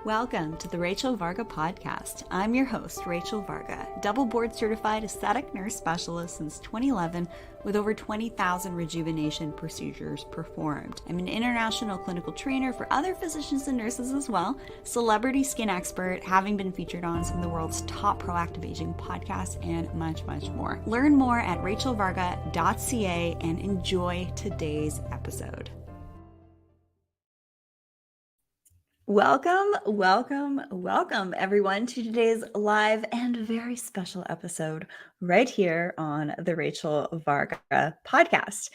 Welcome to the Rachel Varga podcast. I'm your host, Rachel Varga, double board certified aesthetic nurse specialist since 2011 with over 20,000 rejuvenation procedures performed. I'm an international clinical trainer for other physicians and nurses as well, celebrity skin expert, having been featured on some of the world's top proactive aging podcasts, and much, much more. Learn more at rachelvarga.ca and enjoy today's episode. Welcome everyone to today's live and very special episode right here on the Rachel Varga podcast.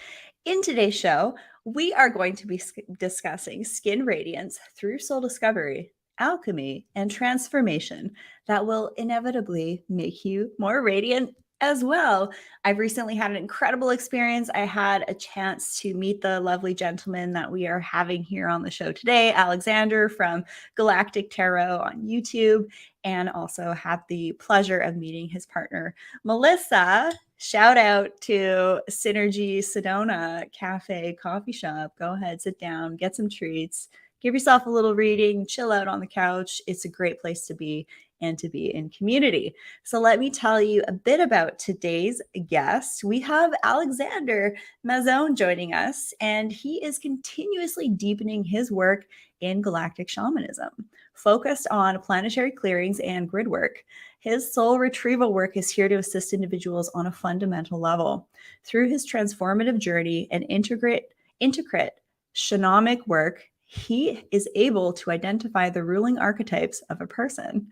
In today's show, we are going to be discussing skin radiance through soul discovery, alchemy, and transformation that will inevitably make you more radiant as well. I've recently had an incredible experience. I had a chance to meet the lovely gentleman that we are having here on the show today, Alexander from Galactic Tarot on YouTube, and also had the pleasure of meeting his partner, Melissa. Shout out to Synergy Sedona Cafe Coffee Shop. Go ahead, sit down, get some treats, give yourself a little reading, chill out on the couch. It's a great place to be and to be in community. So let me tell you a bit about today's guest. We have Alexander Mazzone joining us, and he is continuously deepening his work in galactic shamanism, focused on planetary clearings and grid work. His soul retrieval work is here to assist individuals on a fundamental level. Through his transformative journey and intricate shamanic work, he is able to identify the ruling archetypes of a person.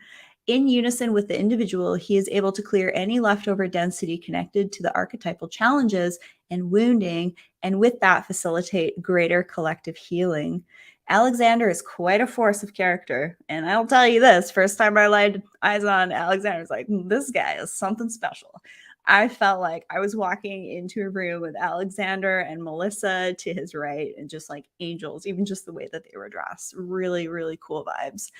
In unison with the individual, he is able to clear any leftover density connected to the archetypal challenges and wounding, and with that facilitate greater collective healing. Alexander is quite a force of character, and I'll tell you this, first time I laid eyes on Alexander, I was like, this guy is something special. I felt like I was walking into a room with Alexander and Melissa to his right, and just like angels, even just the way that they were dressed. Really, really cool vibes.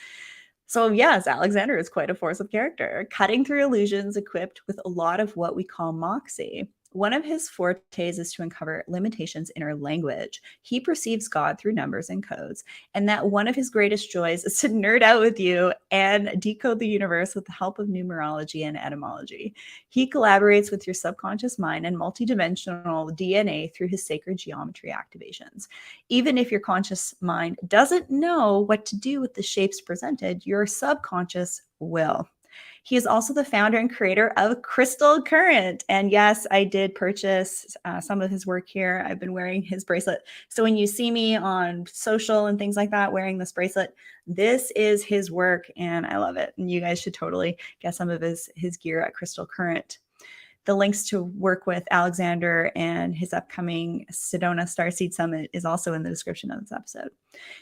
So yes, Alexander is quite a force of character, cutting through illusions, equipped with a lot of what we call moxie. One of his fortes is to uncover limitations in our language. He perceives God through numbers and codes, and that one of his greatest joys is to nerd out with you and decode the universe with the help of numerology and etymology. He collaborates with your subconscious mind and multidimensional DNA through his sacred geometry activations. Even if your conscious mind doesn't know what to do with the shapes presented, your subconscious will. He is also the founder and creator of Crystal Current. And yes, I did purchase some of his work here. I've been wearing his bracelet. So when you see me on social and things like that wearing this bracelet, this is his work and I love it. And you guys should totally get some of his gear at Crystal Current. The links to work with Alexander and his upcoming Sedona Starseed Summit is also in the description of this episode.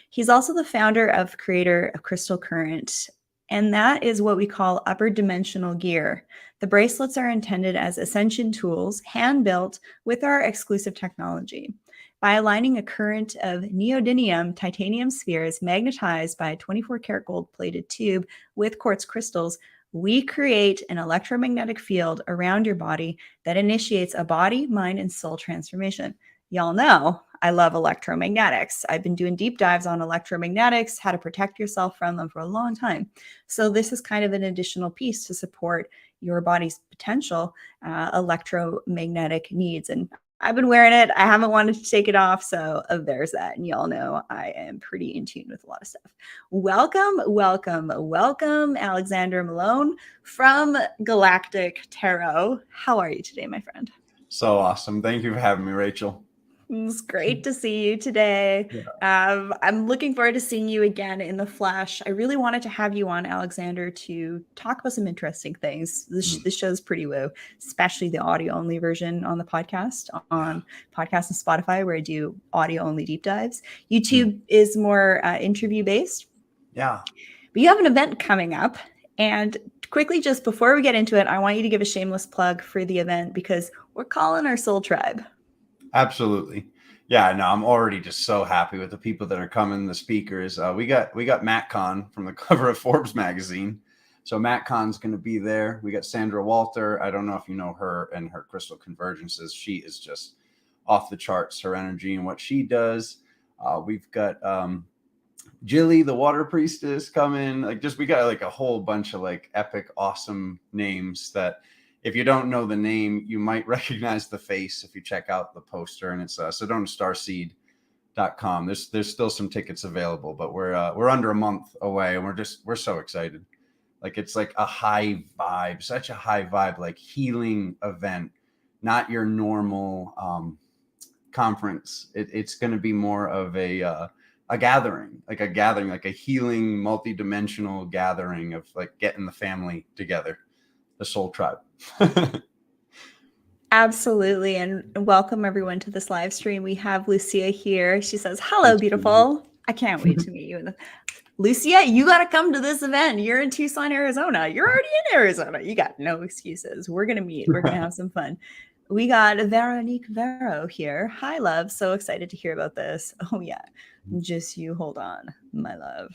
He's also the founder of creator of Crystal Current, and that is what we call upper dimensional gear. The bracelets are intended as ascension tools, hand-built with our exclusive technology. By aligning a current of neodymium titanium spheres magnetized by a 24-karat gold-plated tube with quartz crystals, we create an electromagnetic field around your body that initiates a body, mind, and soul transformation. Y'all know I love electromagnetics. I've been doing deep dives on electromagnetics, how to protect yourself from them for a long time. So this is kind of an additional piece to support your body's potential electromagnetic needs. And I've been wearing it. I haven't wanted to take it off. So there's that. And y'all know I am pretty in tune with a lot of stuff. Welcome, Alexander Malone from Galactic Tarot. How are you today, my friend? So awesome. Thank you for having me, Rachel. It's great to see you today. Yeah. I'm looking forward to seeing you again in the flesh. I really wanted to have you on, Alexander, to talk about some interesting things. This show's pretty woo, especially the audio-only version on the podcast, on podcast and Spotify, where I do audio-only deep dives. YouTube is more interview-based. Yeah. But you have an event coming up. And quickly, just before we get into it, I want you to give a shameless plug for the event because we're calling our soul tribe. Absolutely. Yeah, no, I'm already just so happy with the people that are coming, the speakers. We got Matt Kahn from the cover of Forbes magazine. So Matt Kahn's going to be there. We got Sandra Walter. I don't know if you know her and her crystal convergences. She is just off the charts, her energy and what she does. We've got Jilly, the water priestess, coming. Like, just we got like a whole bunch of like epic, awesome names that if you don't know the name, you might recognize the face if you check out the poster. And it's SedonaStarseed.com. There's still some tickets available, but we're under a month away, and we're so excited. Like, it's like a high vibe, such a high vibe, like healing event, not your normal conference. It's going to be more of a gathering, like a healing, multi-dimensional gathering of like getting the family together, the soul tribe. Absolutely. And welcome everyone to this live stream. We have Lucia here. She says, hello, beautiful. I can't wait to meet you. Lucia, you got to come to this event. You're in Tucson, Arizona. You're already in Arizona. You got no excuses. We're going to meet. We're going to have some fun. We got Veronique Vero here. Hi, love. So excited to hear about this. Oh, yeah. Just you hold on, my love.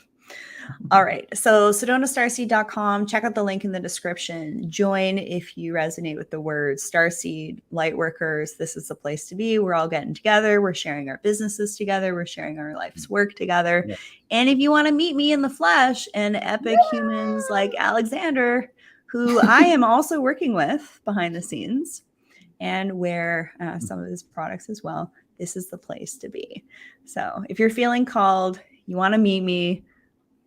All right. So SedonaStarseed.com. Check out the link in the description. Join if you resonate with the words Starseed, Lightworkers. This is the place to be. We're all getting together. We're sharing our businesses together. We're sharing our life's work together. Yeah. And if you want to meet me in the flesh and epic humans like Alexander, who I am also working with behind the scenes and wear some of his products as well, this is the place to be. So if you're feeling called, you want to meet me,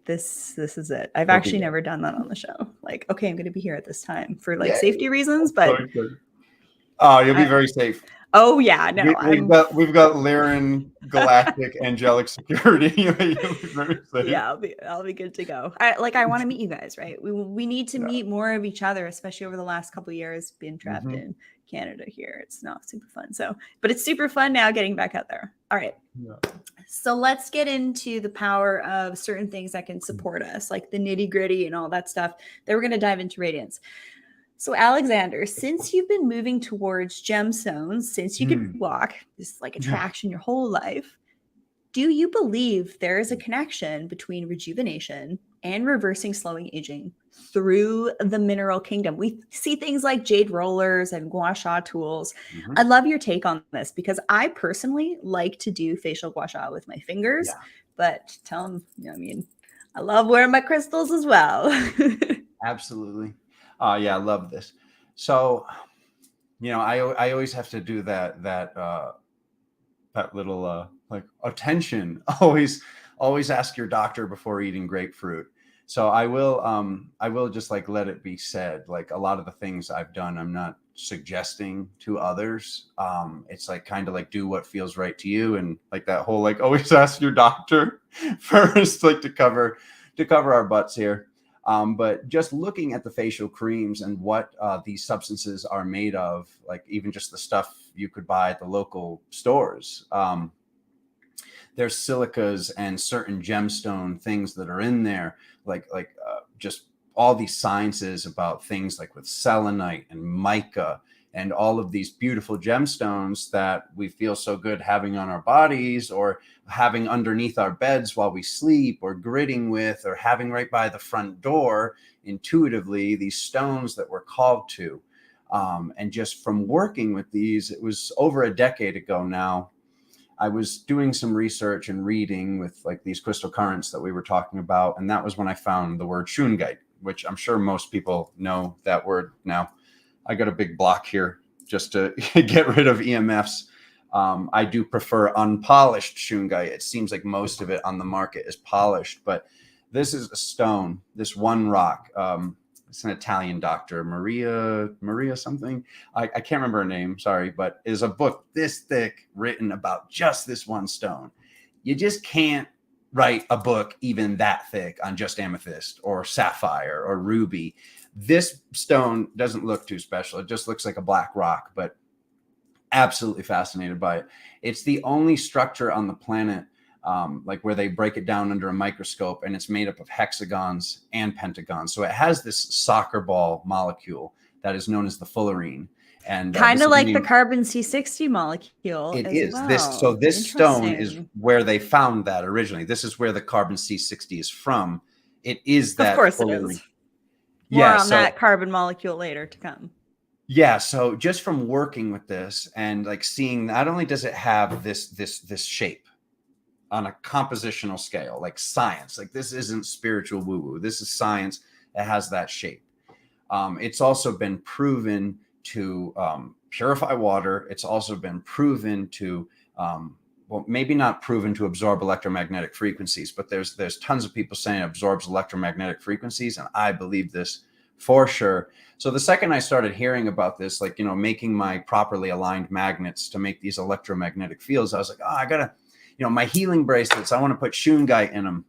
this is it. I've actually never done that on the show. Like, okay, I'm going to be here at this time for like safety reasons, but oh, you'll be very safe. Oh yeah, no, we've got Lyran Galactic Angelic Security. Yeah, I'll be good to go. I want to meet you guys, right? We need to meet more of each other, especially over the last couple of years being trapped in Canada here. It's not super fun. So, but it's super fun now getting back out there. All right. Yeah. So let's get into the power of certain things that can support us, like the nitty gritty and all that stuff. Then we're going to dive into Radiance. So Alexander, since you've been moving towards gemstones, since you could walk, this is like attraction your whole life, do you believe there is a connection between rejuvenation and reversing slowing aging through the mineral kingdom? We see things like jade rollers and gua sha tools. I love your take on this because I personally like to do facial gua sha with my fingers, but tell them, I mean, I love wearing my crystals as well. Absolutely. Yeah, I love this. So, I always have to do that little like attention. Always ask your doctor before eating grapefruit. So I will just like let it be said, like a lot of the things I've done, I'm not suggesting to others. It's like kind of like do what feels right to you, and like that whole like always ask your doctor first, like to cover our butts here. But just looking at the facial creams and what these substances are made of, like even just the stuff you could buy at the local stores, there's silicas and certain gemstone things that are in there, like just all these sciences about things like with selenite and mica and all of these beautiful gemstones that we feel so good having on our bodies or having underneath our beds while we sleep or gritting with or having right by the front door intuitively, these stones that we're called to. And just from working with these, it was over a decade ago now, I was doing some research and reading with like these crystal currents that we were talking about. And that was when I found the word shungite, which I'm sure most people know that word now. I got a big block here just to get rid of EMFs. I do prefer unpolished shungite. It seems like most of it on the market is polished, but this is a stone, this one rock. It's an Italian doctor, Maria something. I can't remember her name, sorry, but is a book this thick written about just this one stone. You just can't write a book even that thick on just amethyst or sapphire or ruby. This stone doesn't look too special. It just looks like a black rock, but absolutely fascinated by it. It's the only structure on the planet like where they break it down under a microscope, and it's made up of hexagons and pentagons. So it has this soccer ball molecule that is known as the fullerene. And kind of like the carbon C60 molecule. It is well. This stone is where they found that originally. This is where the carbon C60 is from. It is that. Of course fullerene. It is. More on that carbon molecule later to come. Yeah. So just from working with this and like seeing, not only does it have this shape, on a compositional scale, like science. Like this isn't spiritual woo-woo. This is science that has that shape. It's also been proven to purify water. It's also been proven to, well, maybe not proven to absorb electromagnetic frequencies, but there's tons of people saying it absorbs electromagnetic frequencies, and I believe this for sure. So the second I started hearing about this, like, making my properly aligned magnets to make these electromagnetic fields, I was like, oh, I gotta, my healing bracelets, I want to put shungite in them.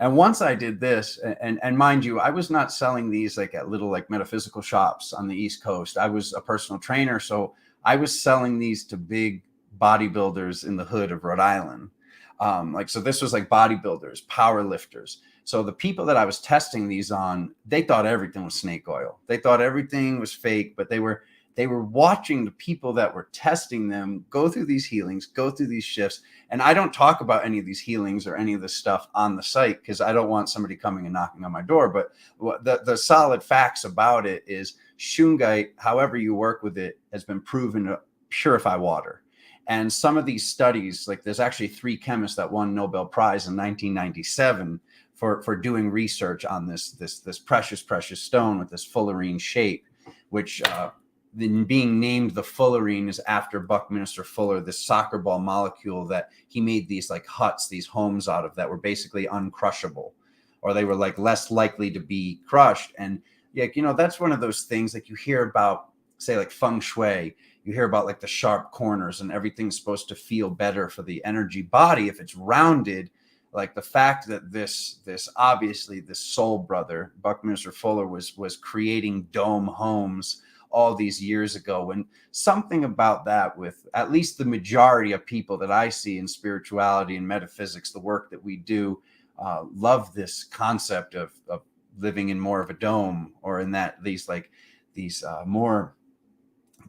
And once I did this, and mind you, I was not selling these like at little like metaphysical shops on the East Coast. I was a personal trainer, so I was selling these to big bodybuilders in the hood of Rhode Island. So this was like bodybuilders, power lifters. So the people that I was testing these on, they thought everything was snake oil. They thought everything was fake, but they were watching the people that were testing them go through these healings, go through these shifts. And I don't talk about any of these healings or any of this stuff on the site because I don't want somebody coming and knocking on my door. But the solid facts about it is shungite, however you work with it, has been proven to purify water. And some of these studies, like there's actually 3 chemists that won Nobel Prize in 1997 for doing research on this precious stone with this fullerene shape, which being named the fullerene is after Buckminster Fuller, this soccer ball molecule that he made these like huts, these homes out of that were basically uncrushable, or they were like less likely to be crushed. And yeah, that's one of those things like you hear about, say like feng shui, you hear about like the sharp corners and everything's supposed to feel better for the energy body if it's rounded. Like the fact that this obviously this soul brother, Buckminster Fuller, was creating dome homes all these years ago, and something about that with at least the majority of people that I see in spirituality and metaphysics, the work that we do, love this concept of living in more of a dome, or in that these more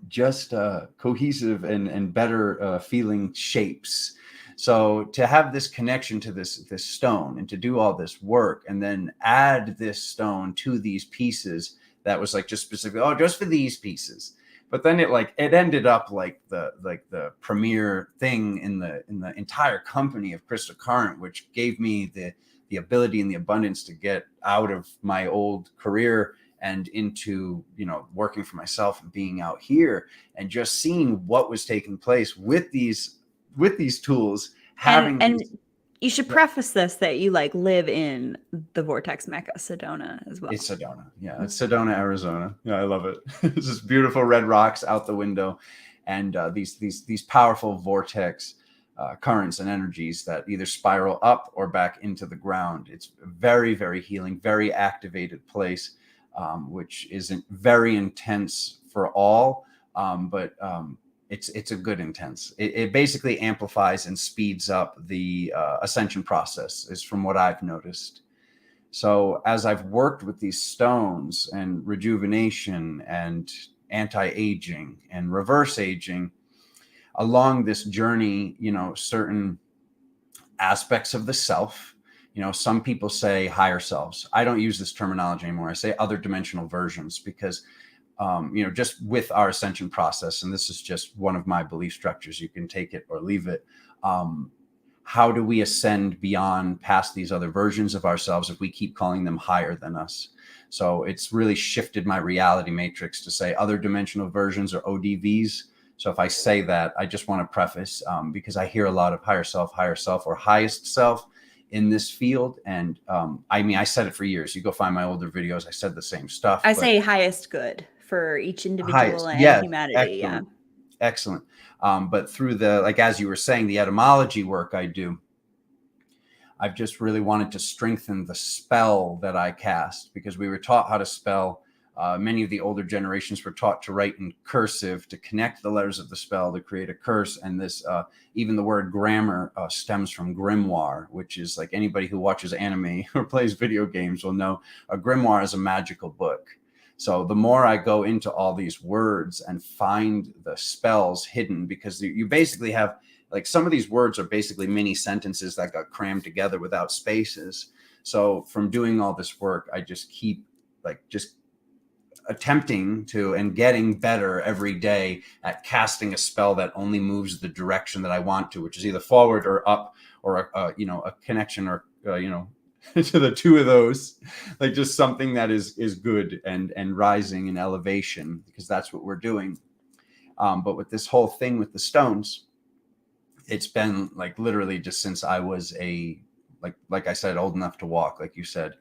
just cohesive and better feeling shapes. So to have this connection to this stone and to do all this work and then add this stone to these pieces that was like just specific, just for these pieces. But then it ended up like the premier thing in the entire company of Crystal Current, which gave me the ability and the abundance to get out of my old career and into, working for myself and being out here and just seeing what was taking place with these tools, having and you should preface this that you like live in the Vortex Mecca, Sedona, as well. It's Sedona. Yeah, it's Sedona, Arizona. Yeah, I love it. It's just beautiful red rocks out the window, and these powerful vortex currents and energies that either spiral up or back into the ground. It's very, very healing, very activated place, which isn't very intense for all, but it's a good intense. It basically amplifies and speeds up the ascension process, is from what I've noticed. So as I've worked with these stones and rejuvenation and anti-aging and reverse aging along this journey, certain aspects of the self, some people say higher selves. I don't use this terminology anymore. I say other dimensional versions because just with our ascension process, and this is just one of my belief structures, you can take it or leave it. How do we ascend beyond past these other versions of ourselves if we keep calling them higher than us? So it's really shifted my reality matrix to say other dimensional versions or ODVs. So if I say that, I just want to preface, because I hear a lot of higher self, or highest self in this field. And I said it for years. You go find my older videos. I said the same stuff. I say highest good for each individual highest, and yes, humanity. Excellent. Yeah. Excellent. But through as you were saying, the etymology work I do, I've just really wanted to strengthen the spell that I cast, because we were taught how to spell. Many of the older generations were taught to write in cursive to connect the letters of the spell to create a curse. And this, even the word grammar stems from grimoire, which is like anybody who watches anime or plays video games will know a grimoire is a magical book. So the more I go into all these words and find the spells hidden, because you basically have like some of these words are basically mini sentences that got crammed together without spaces. So from doing all this work, I just keep attempting to and getting better every day at casting a spell that only moves the direction that I want to, which is either forward or up, or a connection, or to the two of those, like just something that is good and rising in elevation, because that's what we're doing. But with this whole thing with the stones, it's been like literally just since I was like I said, old enough to walk, like you said.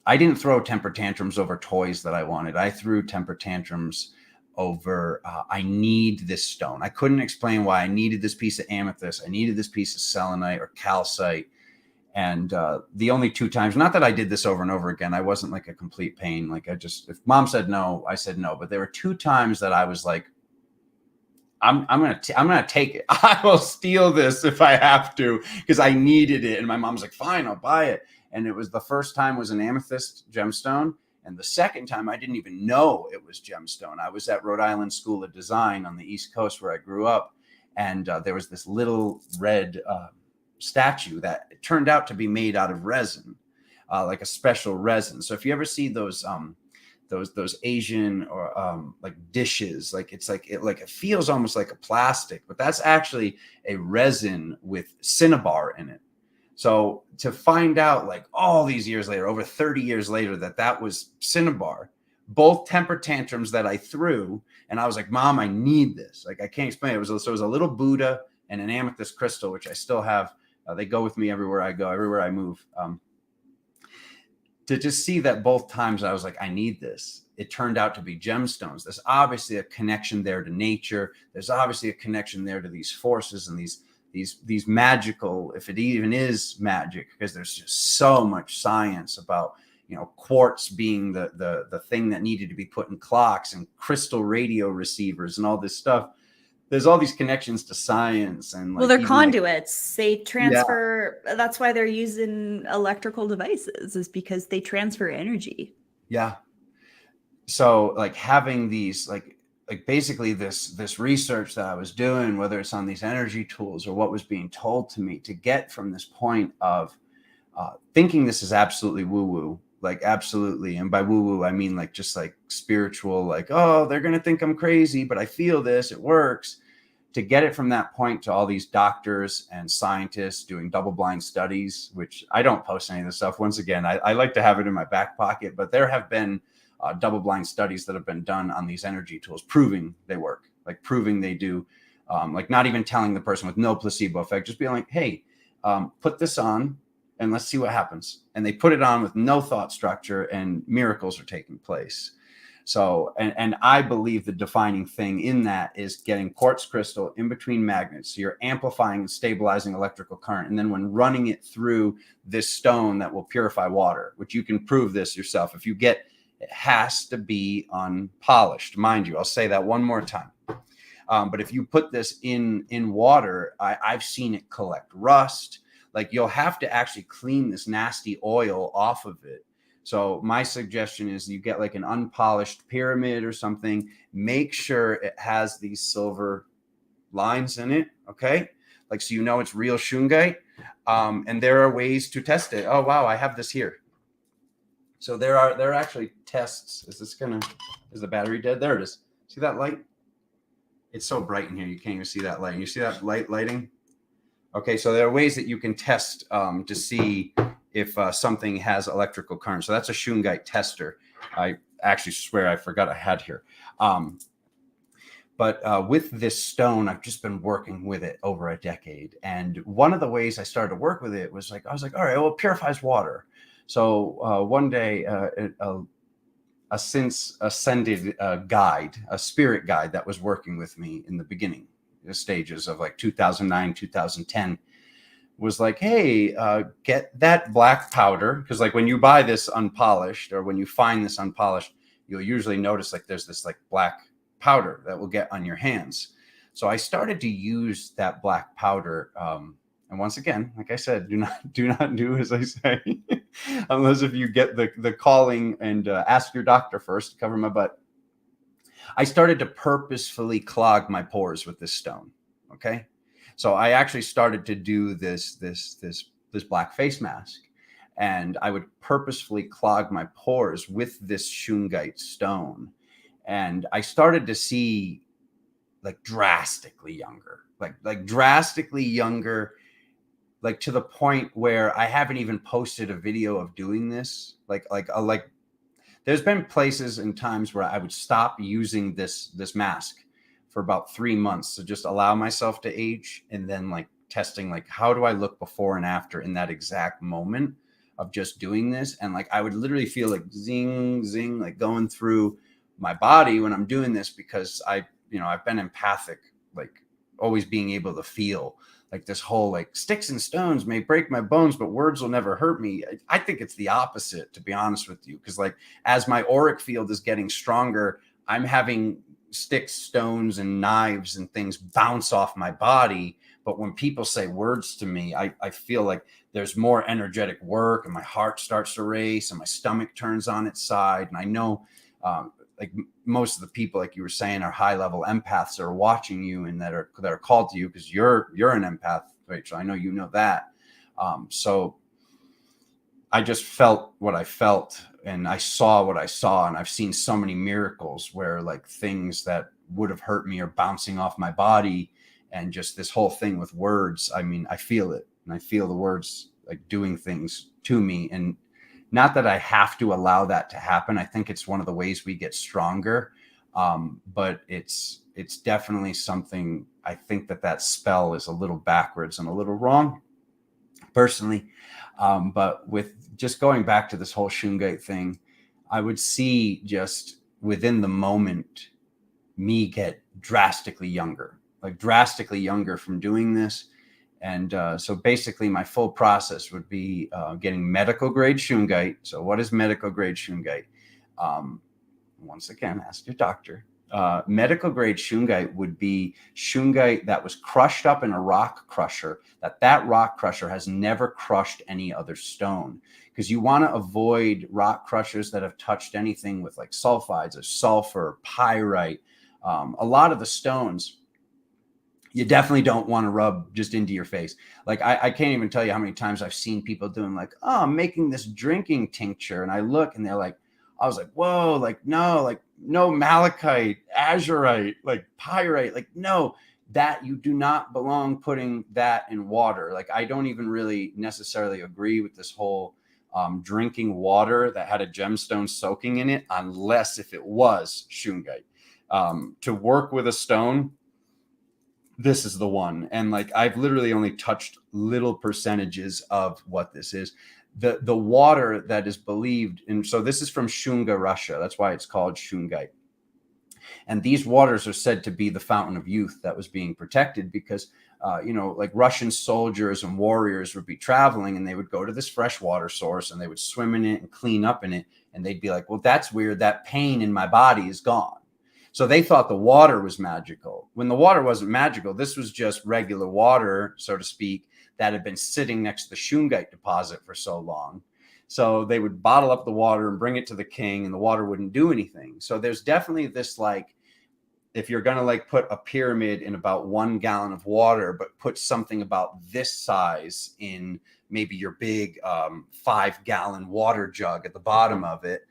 I didn't throw temper tantrums over toys that I wanted. I threw temper tantrums over, I need this stone. I couldn't explain why I needed this piece of amethyst. I needed this piece of selenite or calcite. And the only two times, not that I did this over and over again, I wasn't like a complete pain. Like if mom said no, I said no. But there were two times that I was like, I'm gonna take it. I will steal this if I have to, because I needed it. And my mom's like, fine, I'll buy it. And it was, the first time was an amethyst gemstone. And the second time I didn't even know it was gemstone. I was at Rhode Island School of Design on the East Coast where I grew up. And there was this little red statue that turned out to be made out of resin, like a special resin. So if you ever see those Asian or like dishes, like it feels almost like a plastic, but that's actually a resin with cinnabar in it. So to find out, like all these years later, over 30 years later, that was cinnabar, both temper tantrums that I threw, and I was like, Mom, I need this. Like, I can't explain it. So it was a little Buddha and an amethyst crystal, which I still have. They go with me everywhere I go, everywhere I move. To just see that both times I was like, I need this. It turned out to be gemstones. There's obviously a connection there to nature. There's obviously a connection there to these forces and these magical, if it even is magic, because there's just so much science about, quartz being the thing that needed to be put in clocks, and crystal radio receivers and all this stuff. There's all these connections to science, and well, they're conduits. They transfer. Yeah. That's why they're using electrical devices, is because they transfer energy. Yeah. So like having these, like basically this research that I was doing, whether it's on these energy tools or what was being told to me, to get from this point of thinking this is absolutely woo-woo, like absolutely. And by woo-woo, I mean like just like spiritual, like, oh, they're going to think I'm crazy, but I feel this, it works. To get it from that point to all these doctors and scientists doing double-blind studies, which I don't post any of this stuff. Once again, I like to have it in my back pocket, but there have been double-blind studies that have been done on these energy tools, proving they work, like proving they do, like not even telling the person, with no placebo effect, just being like, hey, put this on and let's see what happens. And they put it on with no thought structure, and miracles are taking place. So, and I believe the defining thing in that is getting quartz crystal in between magnets. So you're amplifying and stabilizing electrical current. And then when running it through this stone that will purify water, which you can prove this yourself. If you get, it has to be unpolished. Mind you, I'll say that one more time. But if you put this in water, I've seen it collect rust. Like, you'll have to actually clean this nasty oil off of it. So my suggestion is you get like an unpolished pyramid or something. Make sure it has these silver lines in it, okay? Like, so it's real shungite. And there are ways to test it. Oh, wow, I have this here. So there are actually tests. Is the battery dead? There it is. See that light? It's so bright in here, you can't even see that light. You see that lighting? Okay, so there are ways that you can test to see if something has electrical current. So that's a shungite tester. I actually swear I forgot I had here. But with this stone, I've just been working with it over a decade. And one of the ways I started to work with it was I was like, all right, well, it purifies water. So one day, a since ascended guide, a spirit guide that was working with me in the beginning stages of like 2009, 2010, was like, hey, get that black powder. Because like when you buy this unpolished, or when you find this unpolished, you'll usually notice like there's this like black powder that will get on your hands. So I started to use that black powder. And once again, like I said, do not do as I say, unless if you get the calling, and ask your doctor first to cover my butt. I started to purposefully clog my pores with this stone. Okay. So I actually started to do this black face mask. and I would purposefully clog my pores with this shungite stone. And I started to see like drastically younger, like drastically younger, like to the point where I haven't even posted a video of doing this. Like there's been places and times where I would stop using this mask for about 3 months to just allow myself to age, and then like testing like how do I look before and after in that exact moment of just doing this. And like I would literally feel like zing zing like going through my body when I'm doing this, because I've been empathic, like always being able to feel like this whole like sticks and stones may break my bones, but words will never hurt me. I think it's the opposite, to be honest with you, because like as my auric field is getting stronger, I'm having sticks, stones, and knives and things bounce off my body. But when people say words to me, I feel like there's more energetic work, and my heart starts to race, and my stomach turns on its side. And I know, like most of the people, like you were saying, are high level empaths that are watching you and that are called to you, because you're an empath, Rachel. I know you know that. So I just felt what I felt, and I saw what I saw, and I've seen so many miracles where like things that would have hurt me are bouncing off my body, and just this whole thing with words. I mean, I feel it, and I feel the words like doing things to me. And not that I have to allow that to happen. I think it's one of the ways we get stronger. But it's definitely something. I think that spell is a little backwards and a little wrong, personally. But with just going back to this whole shungite thing, I would see just within the moment me get drastically younger from doing this. And so basically my full process would be getting medical grade shungite. So what is medical grade shungite? Once again, ask your doctor. Medical grade shungite would be shungite that was crushed up in a rock crusher, that rock crusher has never crushed any other stone, because you want to avoid rock crushers that have touched anything with like sulfides or sulfur, pyrite. A lot of the stones you definitely don't want to rub just into your face. Like I can't even tell you how many times I've seen people doing like, oh, I'm making this drinking tincture, and I look and they're like, I was like, whoa, like no malachite, azurite, like pyrite, like no, that you do not belong putting that in water. Like I don't even really necessarily agree with this whole drinking water that had a gemstone soaking in it, unless if it was shungite. To work with a stone, this is the one. And like I've literally only touched little percentages of what this is. The water that is believed, and so this is from Shunga, Russia. That's why it's called shungite. And these waters are said to be the fountain of youth that was being protected, because like Russian soldiers and warriors would be traveling, and they would go to this fresh water source, and they would swim in it and clean up in it, and they'd be like, well, that's weird, that pain in my body is gone. So they thought the water was magical, when the water wasn't magical. This was just regular water, so to speak, that had been sitting next to the shungite deposit for so long. So they would bottle up the water and bring it to the king, and the water wouldn't do anything. So there's definitely this, like, if you're going to like put a pyramid in about 1 gallon of water, but put something about this size in maybe your big 5-gallon water jug at the bottom of it,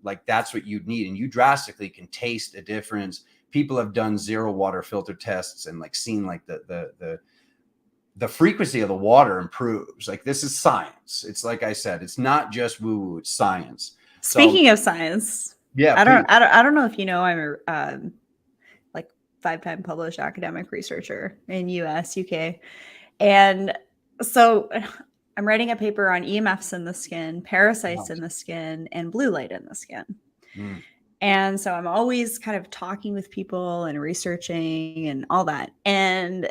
like that's what you'd need. And you drastically can taste a difference. People have done 0 water filter tests and like seen like the frequency of the water improves. Like this is science. It's like I said, it's not just woo woo, it's science. Speaking of science, yeah, I don't know if you know, I'm a like 5-time published academic researcher in US, UK. And so I'm writing a paper on EMFs in the skin, parasites in the skin, and blue light in the skin. And so I'm always kind of talking with people and researching and all that. And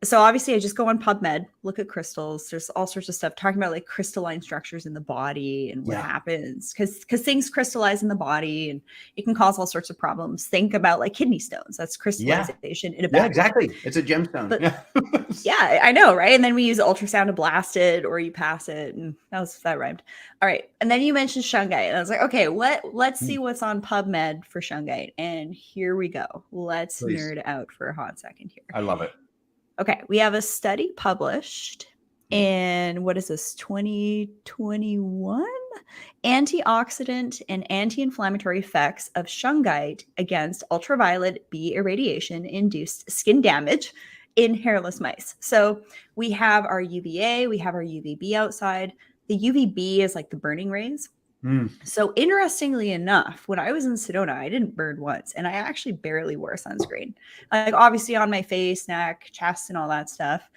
so obviously I just go on PubMed, look at crystals. There's all sorts of stuff talking about like crystalline structures in the body and what happens, because things crystallize in the body and it can cause all sorts of problems. Think about like kidney stones. That's crystallization in a bag. Yeah, exactly. It's a gemstone. But, yeah, I know, right? And then we use ultrasound to blast it, or you pass it, and that rhymed. All right. And then you mentioned shungite, and I was like, okay, let's see what's on PubMed for shungite. And here we go. Let's nerd out for a hot second here. I love it. Okay, we have a study published in what is this, 2021? Antioxidant and anti-inflammatory effects of shungite against ultraviolet B irradiation induced skin damage in hairless mice. So we have our UVA, we have our UVB outside. The UVB is like the burning rays. So interestingly enough, when I was in Sedona, I didn't burn once, and I actually barely wore sunscreen. Like obviously on my face, neck, chest, and all that stuff.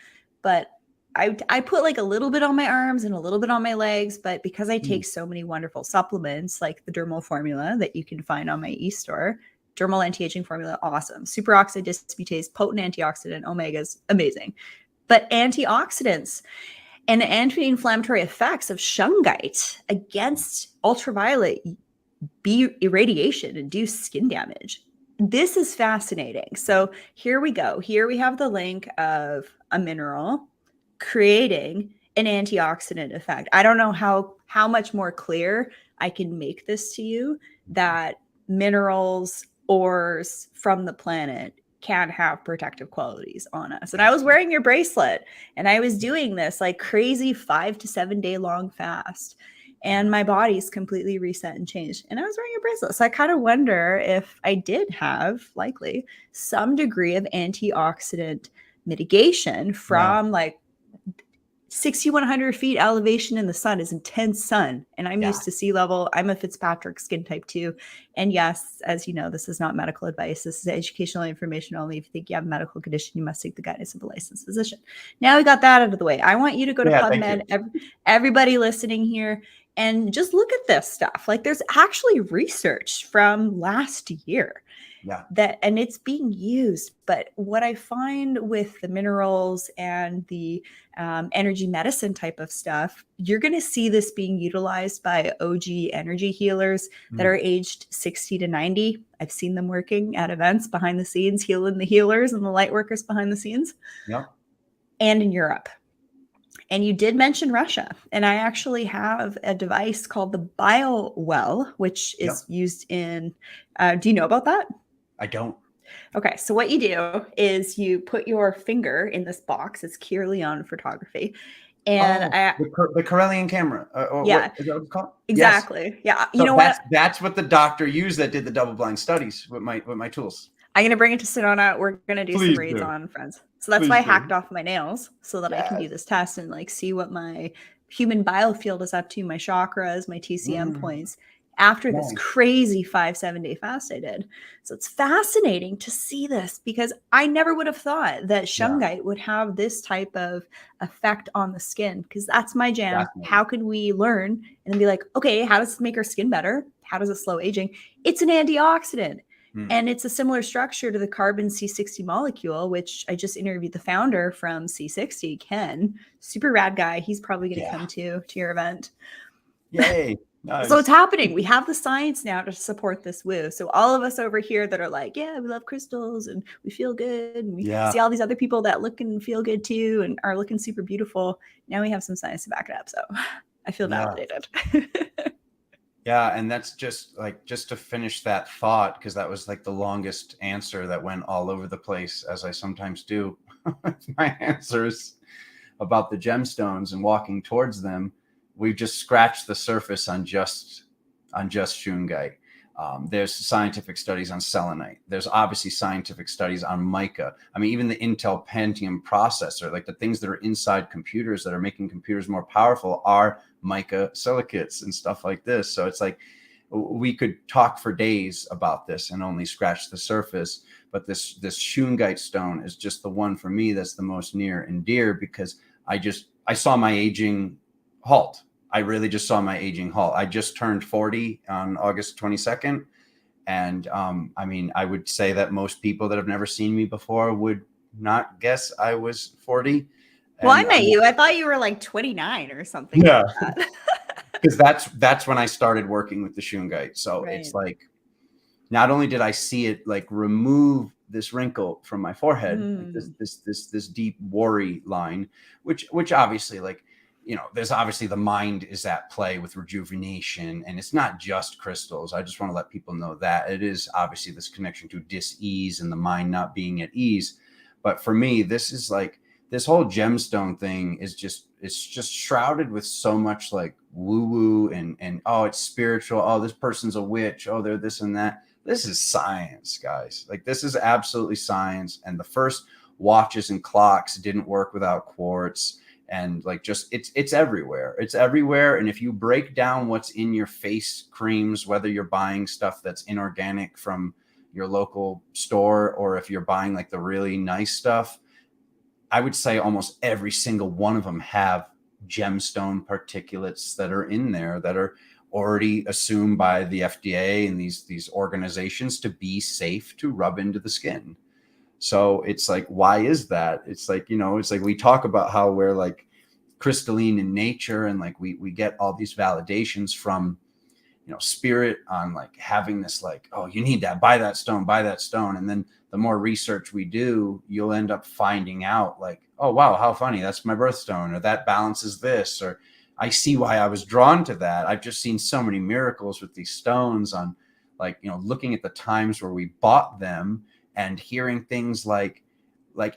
But I put like a little bit on my arms and a little bit on my legs. But because I take so many wonderful supplements, like the dermal formula that you can find on my e-store, dermal anti-aging formula, awesome. Superoxide dismutase, potent antioxidant, omegas, amazing. But antioxidants and anti-inflammatory effects of shungite against ultraviolet B irradiation induced skin damage. This is fascinating. So here we go. Here we have the link of a mineral creating an antioxidant effect. I don't know how much more clear I can make this to you, that minerals, ores from the planet can have protective qualities on us. And I was wearing your bracelet, and I was doing this like crazy 5 to 7 day long fast, and my body's completely reset and changed. And I was wearing your bracelet. So I kind of wonder if I did have likely some degree of antioxidant mitigation from like 6,100 feet elevation in the sun is intense sun. And I'm used to sea level. I'm a Fitzpatrick skin type 2. And yes, as you know, this is not medical advice. This is educational information only. If you think you have a medical condition, you must seek the guidance of a licensed physician. Now we got that out of the way. I want you to go to PubMed, everybody listening here, and just look at this stuff. Like there's actually research from last year. And it's being used. But what I find with the minerals and the energy medicine type of stuff, you're going to see this being utilized by OG energy healers that are aged 60 to 90. I've seen them working at events behind the scenes, healing the healers and the light workers behind the scenes. And in Europe. And you did mention Russia. And I actually have a device called the BioWell, which is used in, do you know about that? I don't. Okay, so what you do is you put your finger in this box. It's Kirlian photography. And the Corellian camera. Yeah. What is that what it's called? Exactly. Yes. Yeah. You know what? That's what the doctor used that did the double-blind studies with my tools. I'm going to bring it to Sedona. We're going to do some reads on friends. So that's why I hacked off my nails so that I can do this test and like see what my human biofield is up to, my chakras, my TCM points after this crazy 5-7 day fast I did. So it's fascinating to see this because I never would have thought that shungite would have this type of effect on the skin, because that's my jam. How can we learn and then be like, okay, how does this make our skin better? How does it slow aging? It's an antioxidant. And it's a similar structure to the carbon C60 molecule, which I just interviewed the founder from C60, Ken, super rad guy. He's probably going to come to your event. Yay. Nice. So it's happening. We have the science now to support this woo. So all of us over here that are like, yeah, we love crystals and we feel good. And we see all these other people that look and feel good too and are looking super beautiful. Now we have some science to back it up. So I feel validated. Yeah, and that's just to finish that thought, because that was like the longest answer that went all over the place, as I sometimes do with my answers about the gemstones and walking towards them. We've just scratched the surface on just shungite. There's scientific studies on selenite. There's obviously scientific studies on mica. I mean, even the Intel Pentium processor, like the things that are inside computers that are making computers more powerful, are mica silicates and stuff like this. So it's like we could talk for days about this and only scratch the surface. But this shungite stone is just the one for me that's the most near and dear, because I saw my aging halt. I really just saw my aging halt. I just turned 40 on August 22nd. And I mean, I would say that most people that have never seen me before would not guess I was 40. Well, I met you. I thought you were like 29 or something. Yeah. Because that's when I started working with the shungite. So it's like, not only did I see it like remove this wrinkle from my forehead, like this deep worry line, which obviously, like, you know, there's obviously the mind is at play with rejuvenation, and it's not just crystals. I just want to let people know that it is obviously this connection to dis-ease and the mind not being at ease. But for me, this is like, this whole gemstone thing is it's just shrouded with so much like woo woo and oh, it's spiritual. Oh, this person's a witch. Oh, they're this and that. This is science, guys. Like, this is absolutely science. And the first watches and clocks didn't work without quartz. And like, just it's everywhere. It's everywhere. And if you break down what's in your face creams, whether you're buying stuff that's inorganic from your local store or if you're buying like the really nice stuff, I would say almost every single one of them have gemstone particulates that are in there that are already assumed by the FDA and these organizations to be safe to rub into the skin. So it's like, why is that? It's like, it's like we talk about how we're like crystalline in nature and like we get all these validations from, spirit on like having this like, oh, you need that, buy that stone. And then the more research we do, you'll end up finding out like, oh, wow, how funny. That's my birthstone, or that balances this, or I see why I was drawn to that. I've just seen so many miracles with these stones on like, looking at the times where we bought them and hearing things like,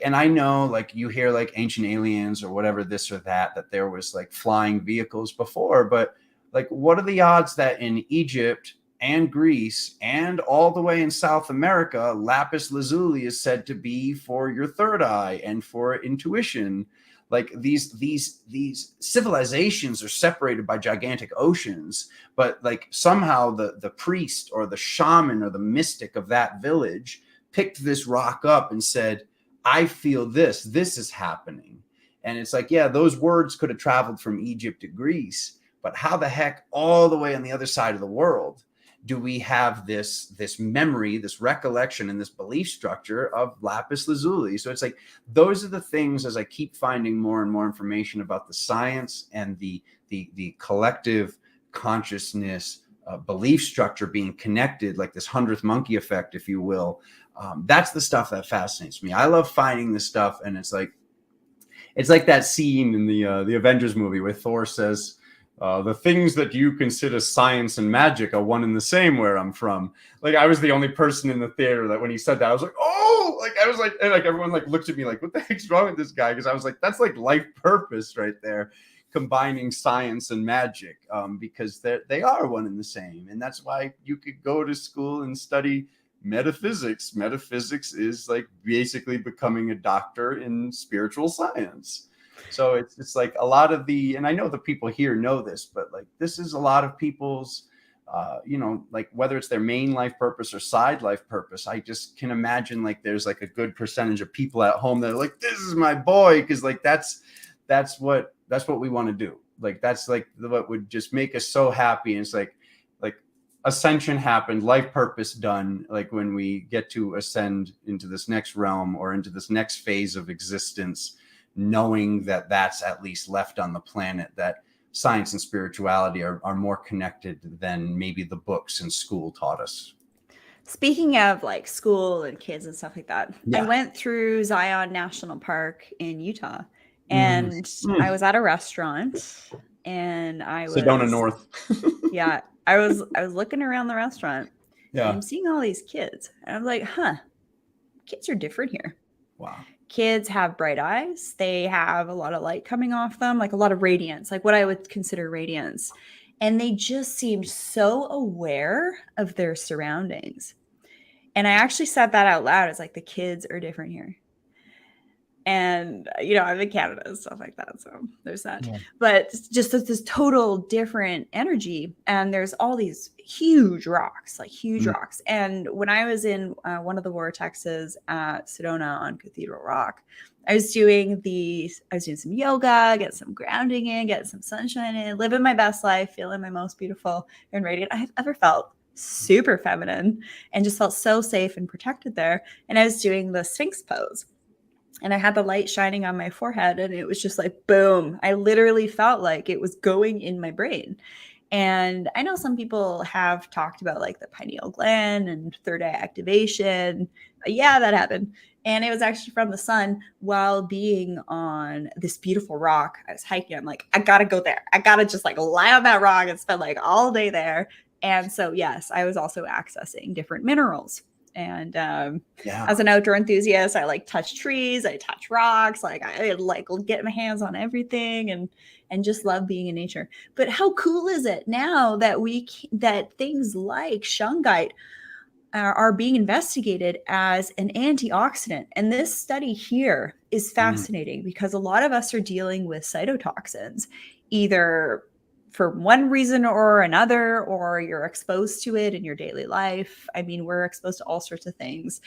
and I know like you hear like ancient aliens or whatever, this or that there was like flying vehicles before, but like, what are the odds that in Egypt and Greece and all the way in South America, lapis lazuli is said to be for your third eye and for intuition? Like these civilizations are separated by gigantic oceans, but like somehow the priest or the shaman or the mystic of that village picked this rock up and said, I feel this is happening. And it's like, yeah, those words could have traveled from Egypt to Greece, but how the heck all the way on the other side of the world do we have this memory, this recollection, and this belief structure of lapis lazuli? So it's like, those are the things, as I keep finding more and more information about the science and the collective consciousness belief structure being connected, like this 100th monkey effect, if you will. That's the stuff that fascinates me. I love finding this stuff, and it's like that scene in the Avengers movie where Thor says, the things that you consider science and magic are one and the same where I'm from. Like, I was the only person in the theater that when he said that, I was like, oh, like, I was like, and like everyone like looked at me like, what the heck's wrong with this guy? Because I was like, that's like life purpose right there, combining science and magic, because they are one and the same. And that's why you could go to school and study metaphysics. Metaphysics is like basically becoming a doctor in spiritual science. So it's like a lot of and I know the people here know this, but like this is a lot of people's, like whether it's their main life purpose or side life purpose. I just can imagine like there's like a good percentage of people at home that are like, this is my boy, because like that's what we want to do. Like that's like what would just make us so happy. And it's like ascension happened, life purpose done. Like when we get to ascend into this next realm or into this next phase of existence, knowing that that's at least left on the planet, that science and spirituality are more connected than maybe the books in school taught us. Speaking of like school and kids and stuff like that, Yeah. I went through Zion National Park in Utah, and I was at a restaurant, and I was Sedona North. yeah, I was looking around the restaurant, Yeah. and I'm seeing all these kids, and I'm like, kids are different here. Wow. Kids have bright eyes. They have a lot of light coming off them, like a lot of radiance, like what I would consider radiance. And they just seemed so aware of their surroundings. And I actually said that out loud. It's like, the kids are different here. And, I'm in Canada and stuff like that. So there's that. Yeah. But just this total different energy. And there's all these huge rocks, like huge rocks. And when I was in one of the vortexes at Sedona on Cathedral Rock, I was doing some yoga, get some grounding in, get some sunshine in, living my best life, feeling my most beautiful and radiant I've ever felt. Super feminine, and just felt so safe and protected there. And I was doing the Sphinx pose. And I had the light shining on my forehead, and it was just like, boom. I literally felt like it was going in my brain. And I know some people have talked about like the pineal gland and third eye activation. Yeah, that happened. And it was actually from the sun while being on this beautiful rock. I was hiking. I'm like, I got to go there. I got to just like lie on that rock and spend like all day there. And so, yes, I was also accessing different minerals And Yeah. as an outdoor enthusiast, I like touch trees, I touch rocks, like I like get my hands on everything and just love being in nature. But how cool is it now that that things like shungite are being investigated as an antioxidant? And this study here is fascinating because a lot of us are dealing with cytotoxins, either for one reason or another, or you're exposed to it in your daily life. I mean, we're exposed to all sorts of things.